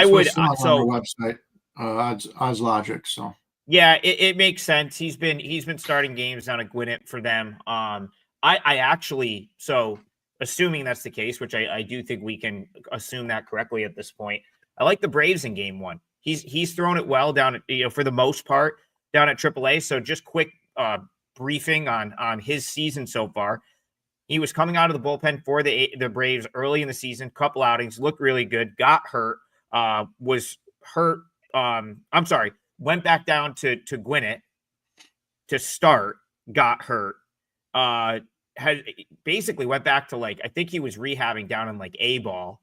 would on our website, odds logic. So yeah, it makes sense. He's been starting games down at Gwinnett for them. I actually, so assuming that's the case, which I do think we can assume that correctly at this point, I like the Braves in game one. He's thrown it well down at, for the most part down at AAA. So just quick briefing on his season so far. He was coming out of the bullpen for the Braves early in the season, couple outings, looked really good, got hurt, was hurt. Went back down to Gwinnett to start, got hurt, had basically went back to I think he was rehabbing down in A-ball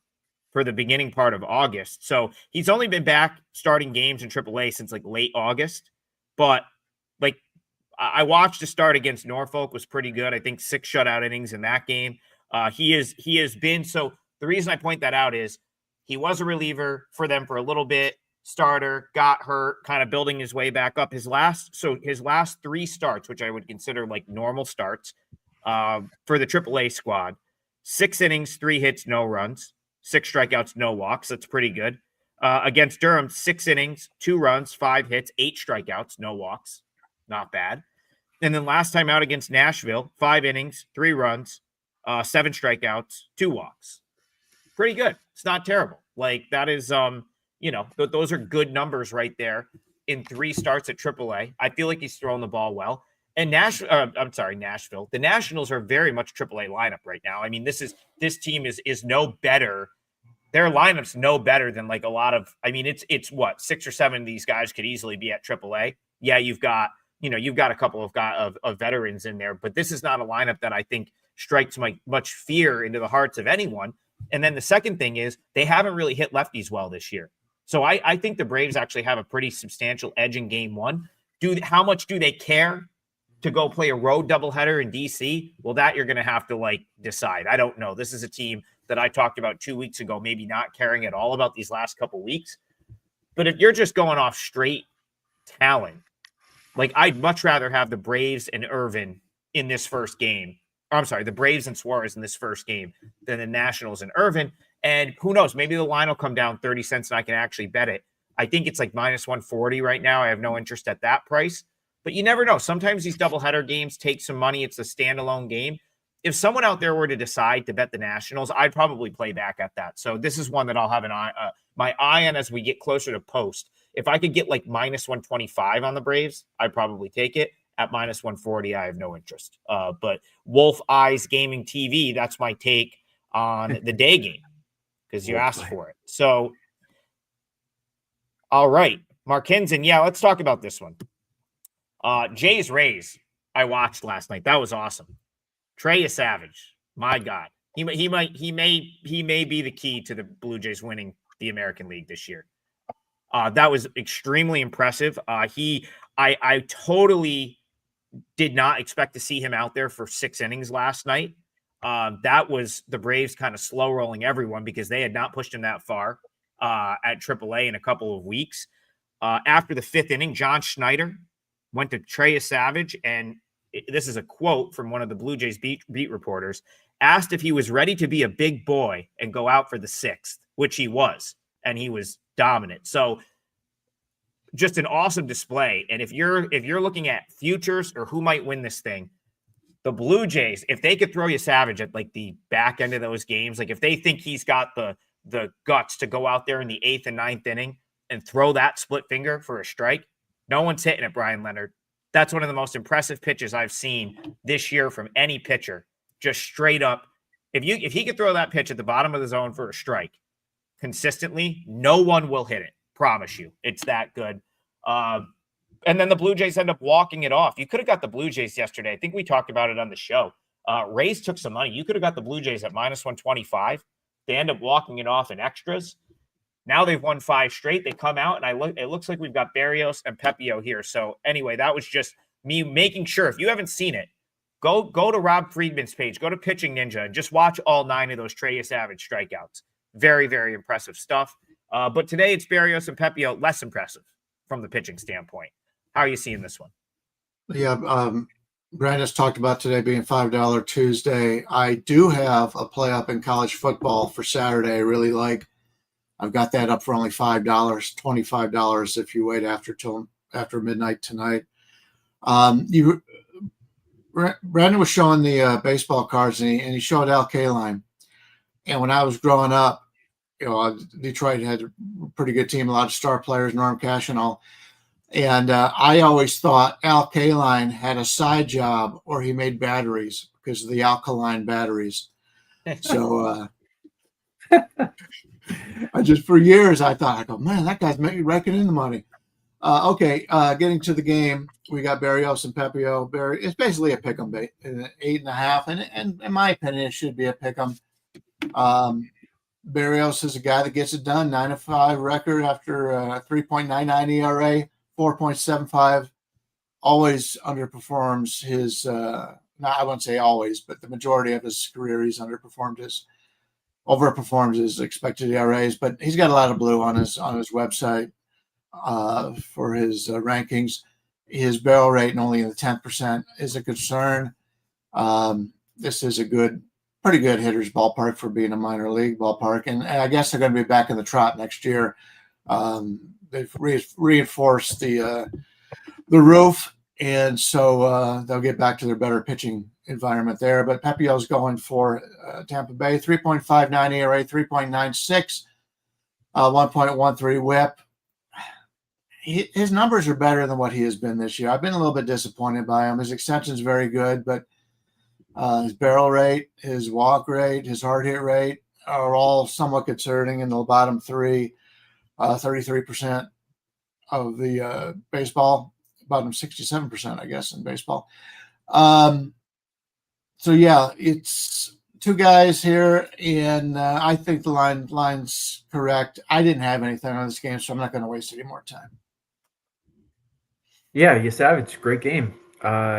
for the beginning part of August. So he's only been back starting games in AAA since late August, but I watched the start against Norfolk, was pretty good. I think 6 shutout innings in that game. He has been, so the reason I point that out is he was a reliever for them for a little bit, starter, got hurt, kind of building his way back up. His last 3 starts, which I would consider normal starts for the AAA squad, 6 innings, 3 hits, no runs, 6 strikeouts, no walks. That's pretty good. Against Durham, 6 innings, 2 runs, 5 hits, 8 strikeouts, no walks. Not bad. And then last time out against Nashville, 5 innings, 3 runs, 7 strikeouts, 2 walks. Pretty good. It's not terrible. That is, those are good numbers right there in 3 starts at AAA. I feel like he's throwing the ball well. And Nashville. The Nationals are very much AAA lineup right now. I mean, this team is no better. Their lineup's no better than a lot of. I mean, it's what 6 or 7 of these guys could easily be at AAA. Yeah, you've got a couple of veterans in there, but this is not a lineup that I think strikes much fear into the hearts of anyone. And then the second thing is they haven't really hit lefties well this year. So I think the Braves actually have a pretty substantial edge in game one. How much do they care to go play a road doubleheader in DC? Well, that you're going to have to decide. I don't know. This is a team that I talked about 2 weeks ago, maybe not caring at all about these last couple weeks. But if you're just going off straight talent, I'd much rather have the Braves and Irvin in this first game. I'm sorry, the Braves and Suarez in this first game than the Nationals and Irvin. And who knows, maybe the line will come down 30 cents and I can actually bet it. I think it's minus 140 right now. I have no interest at that price, but you never know. Sometimes these doubleheader games take some money. It's a standalone game. If someone out there were to decide to bet the Nationals, I'd probably play back at that. So this is one that I'll have my eye on as we get closer to post. If I could get minus 125 on the Braves, I'd probably take it. At minus 140, I have no interest. But Wolf Eyes Gaming TV, that's my take on the day game because you asked for it. So, all right, Markinson. Yeah, let's talk about this one. Jays Rays. I watched last night. That was awesome. Trey is savage. My God, he may be the key to the Blue Jays winning the American League this year. That was extremely impressive. I totally did not expect to see him out there for 6 innings last night. That was the Braves kind of slow rolling everyone because they had not pushed him that far at AAA in a couple of weeks. After the 5th inning, John Schneider went to Trey Savage, and this is a quote from one of the Blue Jays beat reporters, asked if he was ready to be a big boy and go out for the 6th, which he was, and he was dominant. So just an awesome display. And if you're looking at futures or who might win this thing, the Blue Jays, if they could throw you Savage at the back end of those games, if they think he's got the guts to go out there in the 8th and 9th inning and throw that split finger for a strike, no one's hitting it, Bryan Leonard. That's one of the most impressive pitches I've seen this year from any pitcher. Just straight up. If he could throw that pitch at the bottom of the zone for a strike consistently, no one will hit it. Promise you. It's that good. And then the Blue Jays end up walking it off. You could have got the Blue Jays yesterday. I think we talked about it on the show. Rays took some money. You could have got the Blue Jays at minus 125. They end up walking it off in extras. Now they've won 5 straight. They come out, and it looks like we've got Berrios and Pepio here. So anyway, that was just me making sure. If you haven't seen it, go to Rob Friedman's page, go to Pitching Ninja, and just watch all 9 of those Trey Savage strikeouts. Very, very impressive stuff. But today it's Berrios and Pepio, less impressive from the pitching standpoint. How are you seeing this one? Yeah, Bryan has talked about today being $5 Tuesday. I do have a play up in college football for Saturday. I really like. I've got that up for only $5, $25 if you wait after midnight tonight. Brandon was showing the baseball cards, and he showed Al Kaline. And when I was growing up, Detroit had a pretty good team, a lot of star players, Norm Cash and all. And I always thought Al Kaline had a side job or he made batteries because of the alkaline batteries. So for years, I go, man, that guy's raking in the money. Getting to the game, we got Berrios and Pepio. It's basically a pick 'em, 8.5, and in my opinion, it should be a pick 'em. Berrios is a guy that gets it done. 9-5 record after 3.99 ERA, 4.75. Always underperforms his. I wouldn't say always, but the majority of his career, he's overperformed his expected ERAs. But he's got a lot of blue on his website for his rankings. His barrel rate, only in the 10%, is a concern. This is pretty good hitter's ballpark for being a minor league ballpark. And I guess they're going to be back in the trot next year. They've reinforced the roof, and so they'll get back to their better pitching environment there. But Pepio's going for Tampa Bay, 3.59 ERA, 3.96, 1.13 whip. His numbers are better than what he has been this year. I've been a little bit disappointed by him. His extension's very good, but his barrel rate, his walk rate, his hard hit rate are all somewhat concerning in the bottom 3, 33% of the baseball, bottom 67%, I guess, in baseball. So yeah, it's 2 guys here, and I think the line's correct. I didn't have anything on this game, so I'm not going to waste any more time. Yeah, Savage, great game.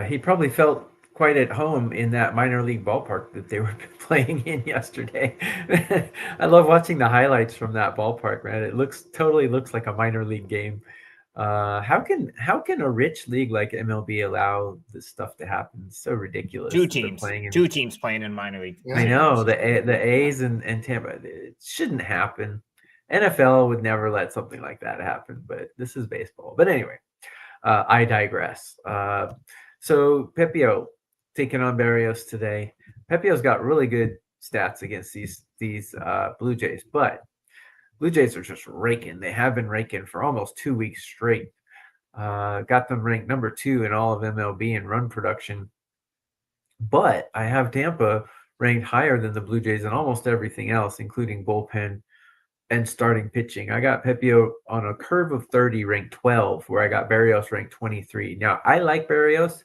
He probably felt quite at home in that minor league ballpark that they were playing in yesterday. I love watching the highlights from that ballpark, man. It totally looks like a minor league game. How can a rich league like MLB allow this stuff to happen? It's so ridiculous. 2 teams playing in minor league. I know the A's and Tampa. It shouldn't happen. NFL would never let something like that happen, but this is baseball. But anyway, I digress. So Pepio taking on Berrios today. Pepio's got really good stats against these Blue Jays, but Blue Jays are just raking. They have been raking for almost 2 weeks straight. Got them ranked number 2 in all of MLB in run production. But I have Tampa ranked higher than the Blue Jays in almost everything else, including bullpen and starting pitching. I got Pepio on a curve of 30, ranked 12, where I got Berrios ranked 23. Now, I like Berrios.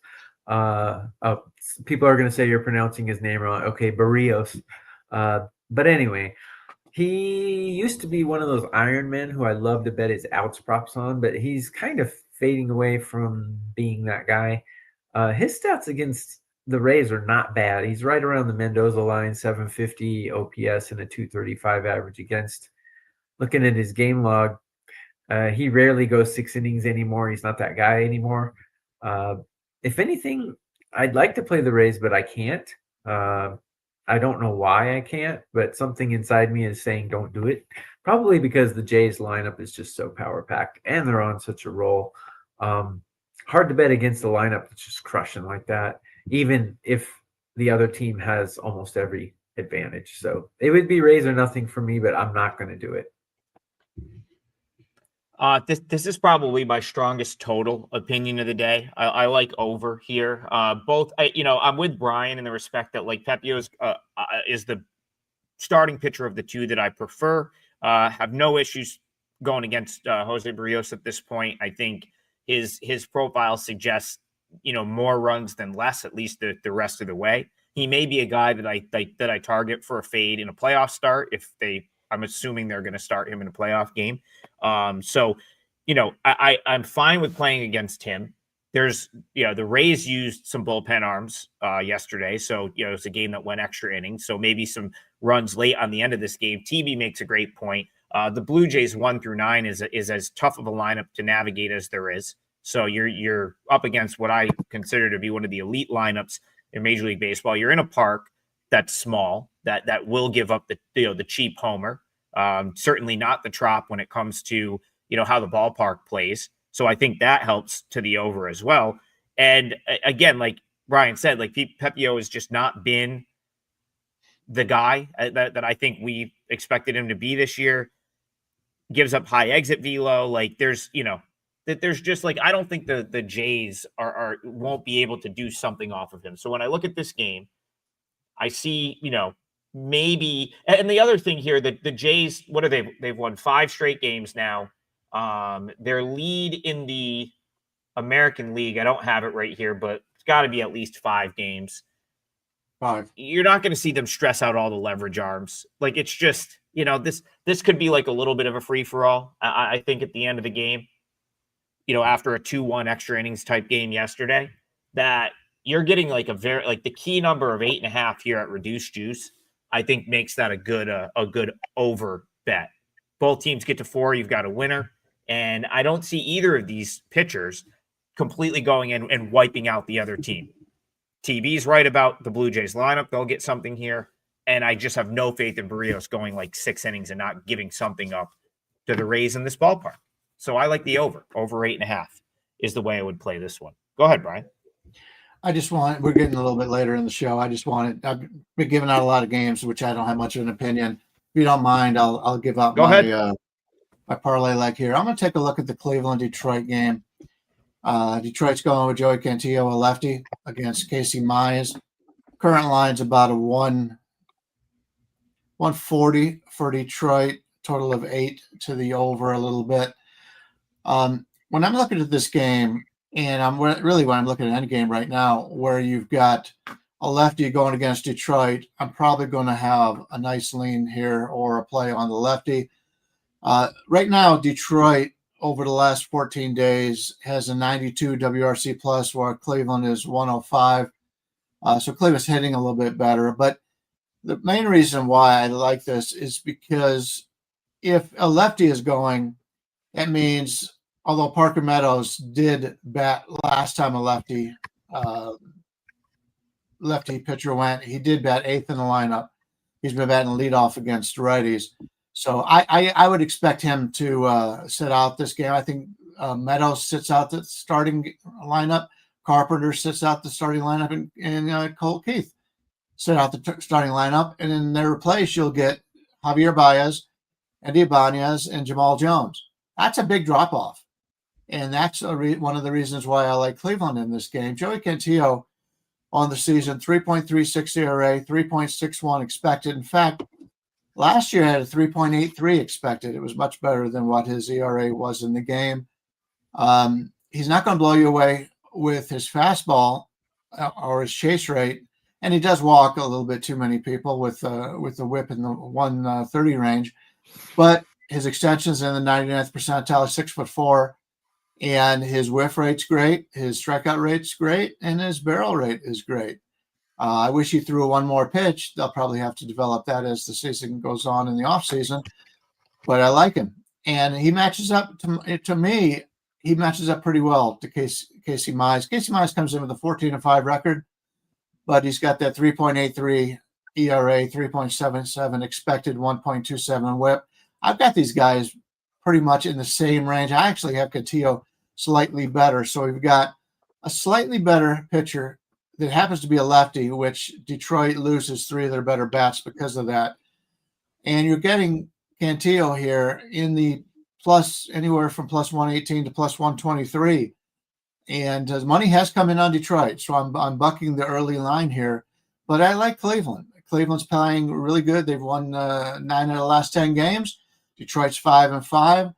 People are going to say you're pronouncing his name wrong. Okay, Berrios. But anyway, he used to be one of those Iron Men who I love to bet his outs props on, but he's kind of fading away from being that guy. His stats against the Rays are not bad. He's right around the Mendoza line, 750 OPS and a 235 average against. Looking at his game log, he rarely goes 6 innings anymore. He's not that guy anymore. If anything, I'd like to play the Rays, but I can't. I don't know why I can't, but something inside me is saying don't do it. Probably because the Jays lineup is just so power-packed, and they're on such a roll. Hard to bet against a lineup that's just crushing like that, even if the other team has almost every advantage. So it would be Rays or nothing for me, but I'm not going to do it. This is probably my strongest total opinion of the day. I like over here. I'm with Bryan in the respect that like Pepio is the starting pitcher of the 2 that I prefer. Have no issues going against Jose Berrios at this point. I think his profile suggests, more runs than less, at least the rest of the way. He may be a guy that I target for a fade in a playoff start I'm assuming they're going to start him in a playoff game. So I'm fine with playing against him. There's, the Rays used some bullpen arms yesterday. So, it's a game that went extra innings. So maybe some runs late on the end of this game. TB makes a great point. The Blue Jays 1 through 9 is as tough of a lineup to navigate as there is. So you're up against what I consider to be one of the elite lineups in Major League Baseball. You're in a park that's small, that will give up the cheap homer. Certainly not the Trop when it comes to, how the ballpark plays. So I think that helps to the over as well. And again, like Bryan said, like Pepio has just not been the guy that I think we expected him to be this year. Gives up high exit velo. Like there's just like, I don't think the Jays won't be able to do something off of him. So when I look at this game, I see, maybe, and the other thing here that the Jays, what are they? They've won 5 straight games now. Their lead in the American League, I don't have it right here, but it's got to be at least 5 games. 5. You're not going to see them stress out all the leverage arms. Like it's just, this could be like a little bit of a free for all. I think at the end of the game, after a 2-1 extra innings type game yesterday, that you're getting like the key number of 8.5 here at reduced juice, I think makes that a good over bet. Both teams get to 4, you've got a winner. And I don't see either of these pitchers completely going in and wiping out the other team. TB's right about the Blue Jays lineup. They'll get something here. And I just have no faith in Barrios going like 6 innings and not giving something up to the Rays in this ballpark. So I like the over 8.5 is the way I would play this one. Go ahead, Bryan. We're getting a little bit later in the show. I've been giving out a lot of games, which I don't have much of an opinion. If you don't mind, I'll give out my parlay leg here. I'm going to take a look at the Cleveland-Detroit game. Detroit's going with Joey Cantillo, a lefty, against Casey Mize. Current line's about a 140 for Detroit, total of 8 to the over a little bit. When I'm looking at this game, and when I'm looking at any game right now where you've got a lefty going against Detroit, I'm probably going to have a nice lean here or a play on the lefty. Right now, Detroit over the last 14 days has a 92 WRC plus, while Cleveland is 105. So Cleveland's hitting a little bit better. But the main reason why I like this is because if a lefty is going, that means, although Parker Meadows did bat last time a lefty pitcher went, he did bat 8th in the lineup. He's been batting leadoff against righties. So I would expect him to sit out this game. I think Meadows sits out the starting lineup. Carpenter sits out the starting lineup, and Colt Keith sit out the starting lineup. And in their place, you'll get Javier Baez, Andy Ibanez, and Jamal Jones. That's a big drop-off. And that's one of the reasons why I like Cleveland in this game. Joey Cantillo on the season, 3.36 ERA, 3.61 expected. In fact, last year had a 3.83 expected. It was much better than what his ERA was in the game. He's not going to blow you away with his fastball or his chase rate, and he does walk a little bit too many people with the whip in the 130 range. But his extension's in the 99th percentile, 6'4", and his whiff rate's great, his strikeout rate's great, and his barrel rate is great. I wish he threw one more pitch. They'll probably have to develop that as the season goes on in the offseason. But I like him. And he matches up to me. He matches up pretty well to Casey Mize. Casey Mize comes in with a 14-5 record, but he's got that 3.83 ERA, 3.77 expected, 1.27 whip. I've got these guys pretty much in the same range. I actually have Cantillo slightly better. So we've got a slightly better pitcher that happens to be a lefty, which Detroit loses 3 of their better bats because of that. And you're getting Cantillo here in the plus, anywhere from plus 118 to plus 123. And money has come in on Detroit, so I'm bucking the early line here. But I like Cleveland. Cleveland's playing really good. They've won 9 out of the last 10 games. Detroit's 5-5.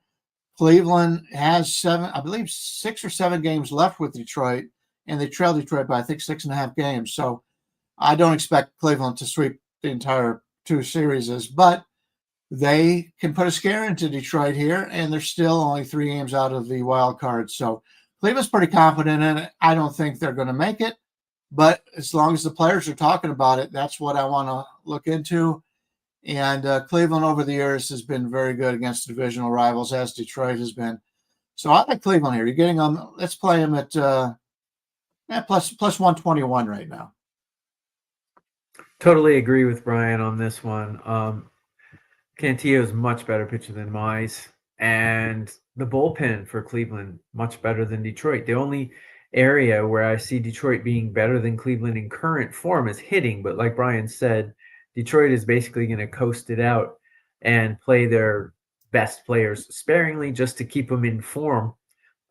Cleveland has 6 or 7 games left with Detroit, and they trail Detroit by, I think, 6.5 games. So I don't expect Cleveland to sweep the entire 2 series, but they can put a scare into Detroit here, and they're still only 3 games out of the wild card. So Cleveland's pretty confident in it. I don't think they're going to make it, but as long as the players are talking about it, that's what I want to look into. And Cleveland over the years has been very good against divisional rivals, as Detroit has been. So I like Cleveland here. You're getting them. Let's play them at plus 121 right now. Totally agree with Bryan on this one. Cantillo is much better pitcher than Mize, and the bullpen for Cleveland much better than Detroit. The only area where I see Detroit being better than Cleveland in current form is hitting, but like Bryan said, Detroit is basically going to coast it out and play their best players sparingly just to keep them in form,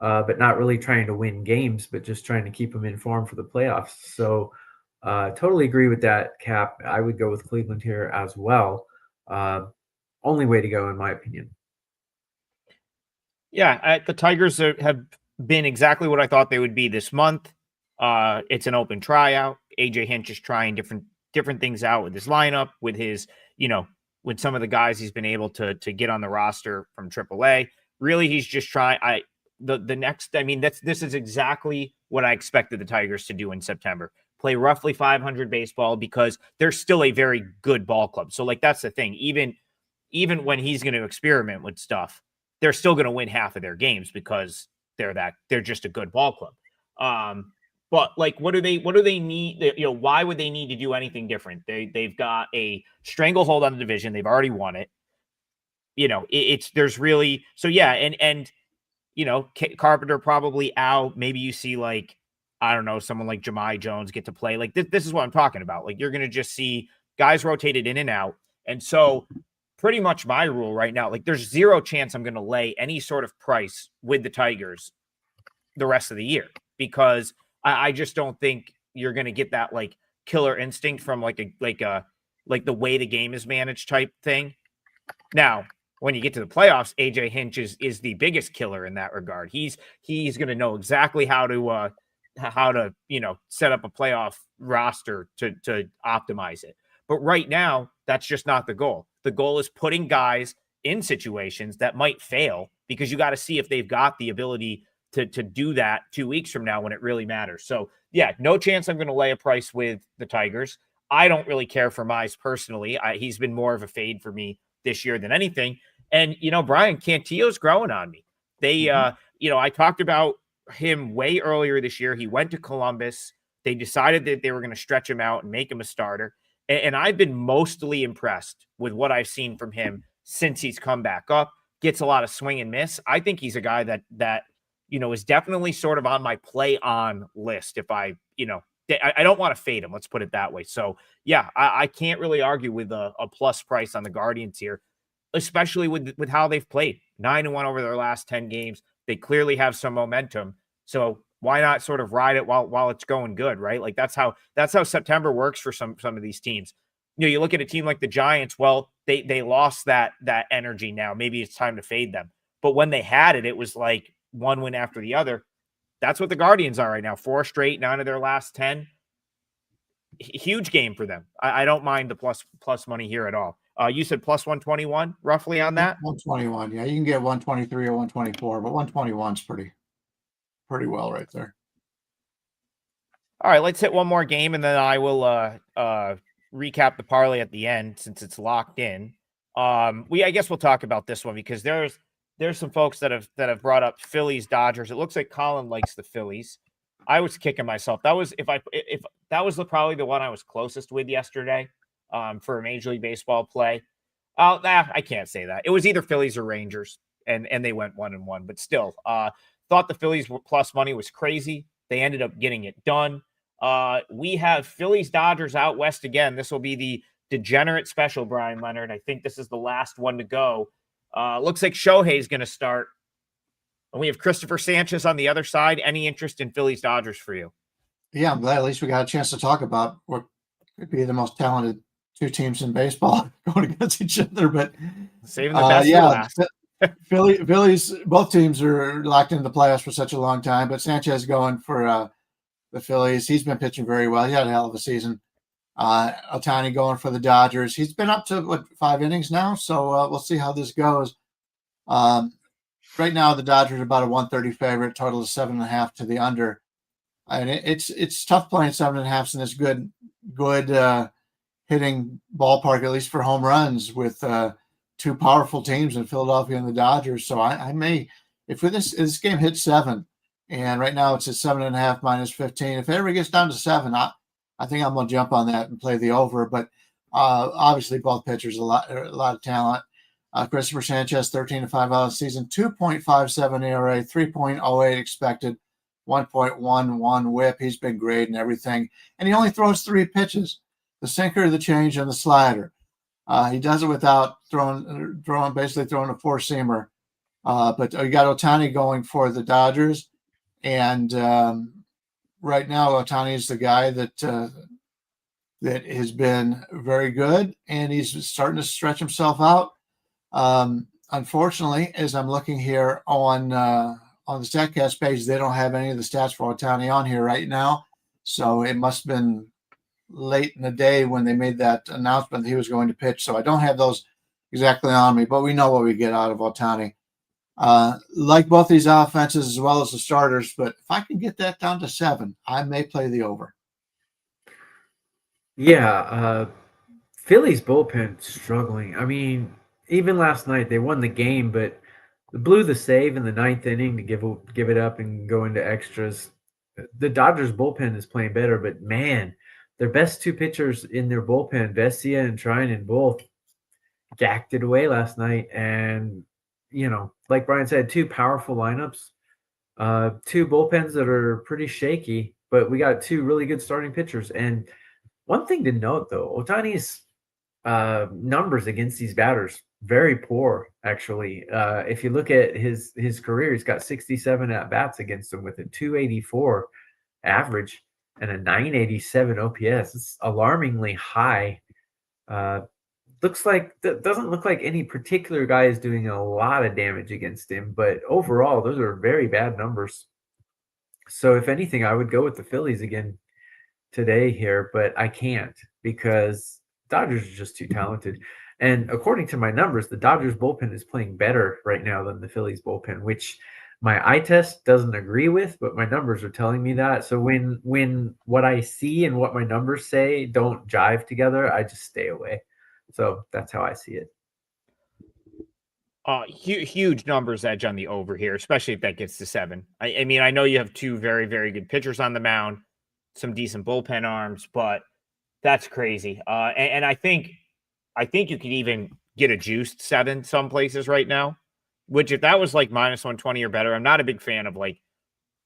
but not really trying to win games, but just trying to keep them in form for the playoffs. So totally agree with that, Cap. I would go with Cleveland here as well. Only way to go, in my opinion. Yeah, the Tigers have been exactly what I thought they would be this month. It's an open tryout. AJ Hinch is trying different things out with his lineup, with his, with some of the guys he's been able to get on the roster from AAA. Really, he's just trying. This is exactly what I expected the Tigers to do in September. Play roughly 500 baseball because they're still a very good ball club. So that's the thing. Even when he's going to experiment with stuff, they're still going to win half of their games because they're just a good ball club. But what do they need? Why would they need to do anything different? They've got a stranglehold on the division. They've already won it. There's really, so yeah. And Carpenter probably out. Maybe you see I don't know, someone like Jahmai Jones get to play. This is what I'm talking about. You're going to just see guys rotated in and out. And so pretty much my rule right now, there's zero chance I'm going to lay any sort of price with the Tigers the rest of the year, because I just don't think you're going to get that killer instinct from the way the game is managed type thing. Now, when you get to the playoffs, AJ Hinch is the biggest killer in that regard. He's going to know exactly how to set up a playoff roster to optimize it. But right now, that's just not the goal. The goal is putting guys in situations that might fail, because you got to see if they've got the ability to do that 2 weeks from now when it really matters. So yeah, no chance I'm going to lay a price with the Tigers. I don't really care for Mize personally. He's been more of a fade for me this year than anything. And, Bryan, Cantillo's growing on me. I talked about him way earlier this year. He went to Columbus. They decided that they were going to stretch him out and make him a starter. And I've been mostly impressed with what I've seen from him since he's come back up. Gets a lot of swing and miss. I think he's a guy that is definitely sort of on my play on list. If I don't want to fade him. Let's put it that way. So yeah, I can't really argue with a plus price on the Guardians here, especially with how they've played. 9-1 over their last 10 games. They clearly have some momentum. So why not sort of ride it while it's going good, right? That's how September works for some of these teams. You look at a team like the Giants. Well, they lost that energy now. Maybe it's time to fade them. But when they had it, it was one win after the other. That's what the Guardians are right now. 4 straight, 9 of their last 10. Huge game for them. I don't mind the plus money here at all. You said plus 121 roughly on that? 121. Yeah, you can get 123 or 124, but 121 is pretty well right there. All right, let's hit one more game, and then I will recap the parlay at the end since it's locked in. I guess we'll talk about this one because there's some folks that have brought up Phillies Dodgers. It looks like Colin likes the Phillies. I was kicking myself. That was if that was probably the one I was closest with yesterday for a Major League Baseball play. I can't say that. It was either Phillies or Rangers, and they went 1-1. But still, thought the Phillies plus money was crazy. They ended up getting it done. We have Phillies Dodgers out west again. This will be the degenerate special, Bryan Leonard. I think this is the last one to go. Looks like Shohei's going to start. And we have Christopher Sanchez on the other side. Any interest in Phillies Dodgers for you? Yeah, I'm glad at least we got a chance to talk about what could be the most talented 2 teams in baseball going against each other. But saving the best for last. Phillies, both teams are locked into the playoffs for such a long time, but Sanchez going for the Phillies. He's been pitching very well. He had a hell of a season. Ohtani going for the Dodgers. He's been up to 5 innings now, so we'll see how this goes. Right now, the Dodgers are about a 130 favorite, total of 7.5 to the under. And it's tough playing 7.5 in this good hitting ballpark, at least for home runs, with two powerful teams in Philadelphia and the Dodgers. So I may, if this game hits 7, and right now it's at 7.5 minus 15. If it ever gets down to 7, I think I'm gonna jump on that and play the over. But obviously, both pitchers a lot of talent. Christopher Sanchez, 13-5 out of the season, 2.57 ERA, 3.08 expected, 1.11 WHIP. He's been great and everything, and he only throws 3 pitches: the sinker, the change, and the slider. He does it without basically throwing a 4-seamer. But you got Ohtani going for the Dodgers, and right now Ohtani is the guy that has been very good, and he's starting to stretch himself out. Unfortunately, as I'm looking here on the StatCast page, they don't have any of the stats for Ohtani on here right now, so it must have been late in the day when they made that announcement that he was going to pitch. So I don't have those exactly on me, but we know what we get out of Ohtani. Like both these offenses as well as the starters, but if I can get that down to 7, I may play the over. Yeah, Phillies bullpen struggling. I mean, even last night they won the game, but blew the save in the 9th inning to give it up and go into extras. The Dodgers bullpen is playing better, but man, their best 2 pitchers in their bullpen, Vesia and Tryon, both gacked it away last night. And, like Bryan said, 2 powerful lineups, 2 bullpens that are pretty shaky, but we got 2 really good starting pitchers. And one thing to note, though, Ohtani's numbers against these batters, very poor, actually. If you look at his career, he's got 67 at-bats against them with a 284 average and a 987 OPS. It's alarmingly high. Doesn't look like any particular guy is doing a lot of damage against him, but overall, those are very bad numbers. So if anything, I would go with the Phillies again today here, but I can't because Dodgers are just too talented. And according to my numbers, the Dodgers bullpen is playing better right now than the Phillies bullpen, which my eye test doesn't agree with, but my numbers are telling me that. So when what I see and what my numbers say don't jive together, I just stay away. So that's how I see it. Huge numbers edge on the over here, especially if that gets to 7. I mean, I know you have 2 very, very good pitchers on the mound, some decent bullpen arms, but that's crazy. And I think you could even get a juiced 7 some places right now, which if that was like minus 120 or better, I'm not a big fan of like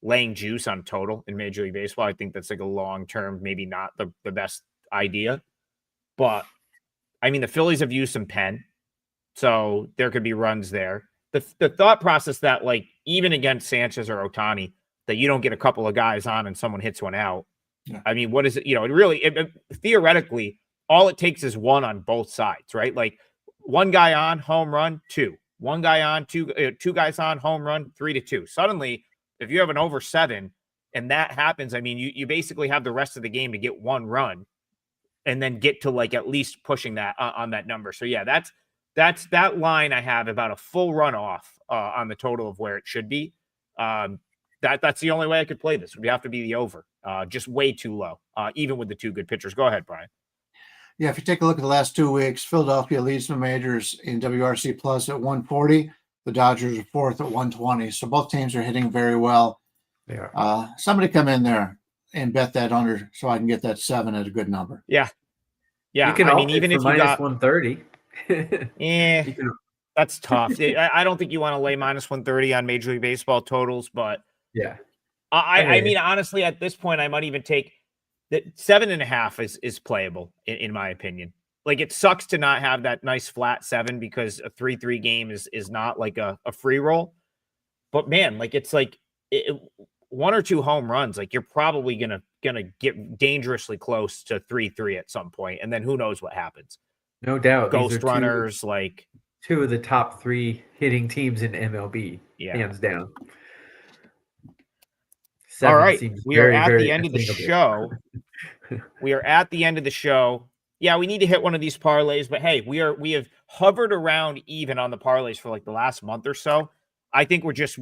laying juice on total in Major League Baseball. I think that's like a long-term, maybe not the best idea. But I mean, the Phillies have used some pen, so there could be runs there. The thought process that like even against Sanchez or Ohtani, that you don't get a couple of guys on and someone hits one out. Yeah. I mean, what is it? Theoretically, all it takes is 1 on both sides, right? Like 1 guy on, home run, 2. 1 guy on, 2 guys on, home run, 3-2. Suddenly, if you have an over 7 and that happens, I mean, you basically have the rest of the game to get 1 run and then get to like at least pushing that on that number. So yeah, that's that line I have about a full run off on the total of where it should be. That's the only way I could play this. We have to be the over, just way too low, even with the 2 good pitchers. Go ahead, Bryan. Yeah, if you take a look at the last 2 weeks, Philadelphia leads the majors in WRC plus at 140. The Dodgers are 4th at 120. So both teams are hitting very well. They are. Somebody come in there and bet that under so I can get that 7 at a good number. Yeah. You can even if you got 130. Yeah, that's tough. I don't think you want to lay minus 130 on Major League Baseball totals, but yeah. I mean, honestly, at this point, I might even take that 7.5 is playable in my opinion. Like it sucks to not have that nice flat 7 because a 3-3 game is not like a free roll. But man, like it's like 1 or 2 home runs, like you're probably gonna get dangerously close to 3-3 at some point, and then who knows what happens. No doubt. Ghost runners, like two of the top 3 hitting teams in MLB, Yeah. hands down. All 7 right. seems We are very, at very the end of the attainable. show. We are at the end of the show. Yeah, we need to hit one of these parlays, but hey, we have hovered around even on the parlays for like the last month or so. I think we're just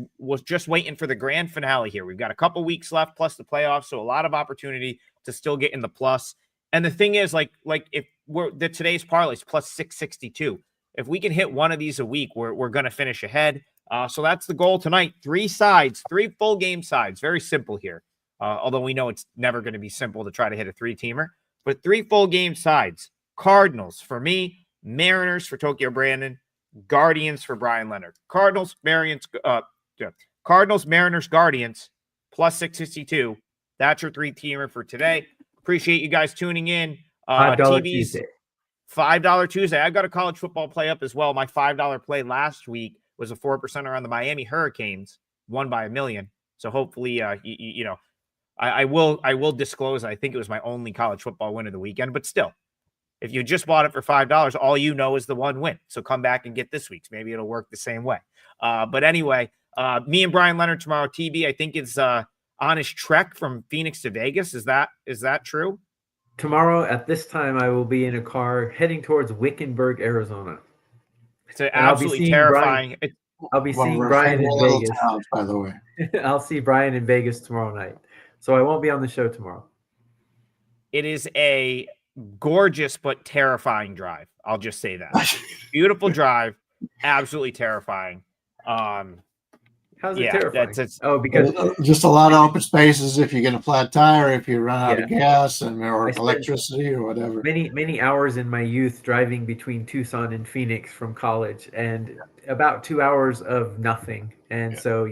waiting for the grand finale here. We've got a couple weeks left plus the playoffs, so a lot of opportunity to still get in the plus. And the thing is, like if we're today's parlays plus 662. If we can hit one of these a week, we're gonna finish ahead. So that's the goal tonight. 3 sides, 3 full game sides. Very simple here. Although we know it's never going to be simple to try to hit a 3-teamer. But 3 full game sides. Cardinals for me, Mariners for Tokyo Brandon, Guardians for Bryan Leonard. Cardinals, Mariners, Guardians, plus 662. That's your 3-teamer for today. Appreciate you guys tuning in. $5 TV's Tuesday. $5 Tuesday. I've got a college football play up as well. My $5 play last week was a 4%er on the Miami Hurricanes, won by $1 million. So hopefully, you know, I will disclose. I think it was my only college football win of the weekend, but still, if you just bought it for $5, all you know is the one win. So come back and get this week's. Maybe it'll work the same way. But anyway, me and Bryan Leonard tomorrow. TB, I think it's on his trek from Phoenix to Vegas. Is that true? Tomorrow at this time, I will be in a car heading towards Wickenburg, Arizona. It's absolutely terrifying. I'll be One of seeing our Bryan in favorite little Vegas. towns, by the way. I'll see Bryan in Vegas tomorrow night. So I won't be on the show tomorrow. It is a gorgeous but terrifying drive. I'll just say that. Beautiful drive, absolutely terrifying. How's it Yeah, terrifying? that's because Just a lot of open spaces if you get a flat tire, if you run out of gas or I spent electricity or whatever. many hours in my youth driving between Tucson and Phoenix from college, and about 2 hours of nothing. And so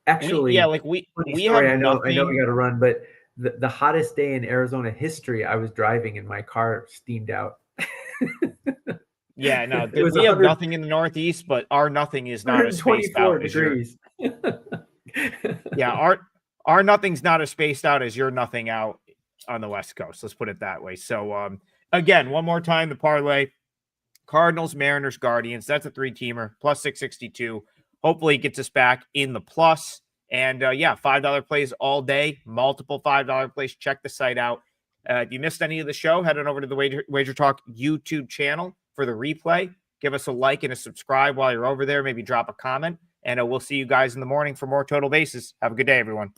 actually, we story. have I know nothing. we got to run, but the hottest day in Arizona history, I was driving and my car steamed out. Yeah, no, It was we have nothing in the Northeast, but our nothing is not as spaced out as your. degrees. Yeah, our nothing's not as spaced out as your nothing out on the West Coast. Let's put it that way. So again, one more time, the parlay: Cardinals, Mariners, Guardians. That's a 3-teamer plus 662. Hopefully, it gets us back in the plus. And $5 plays all day, multiple $5 plays. Check the site out. If you missed any of the show, head on over to the Wager Talk YouTube channel for the replay. Give us a like and a subscribe while you're over there. Maybe drop a comment. And we'll see you guys in the morning for more Total Bases. Have a good day, everyone.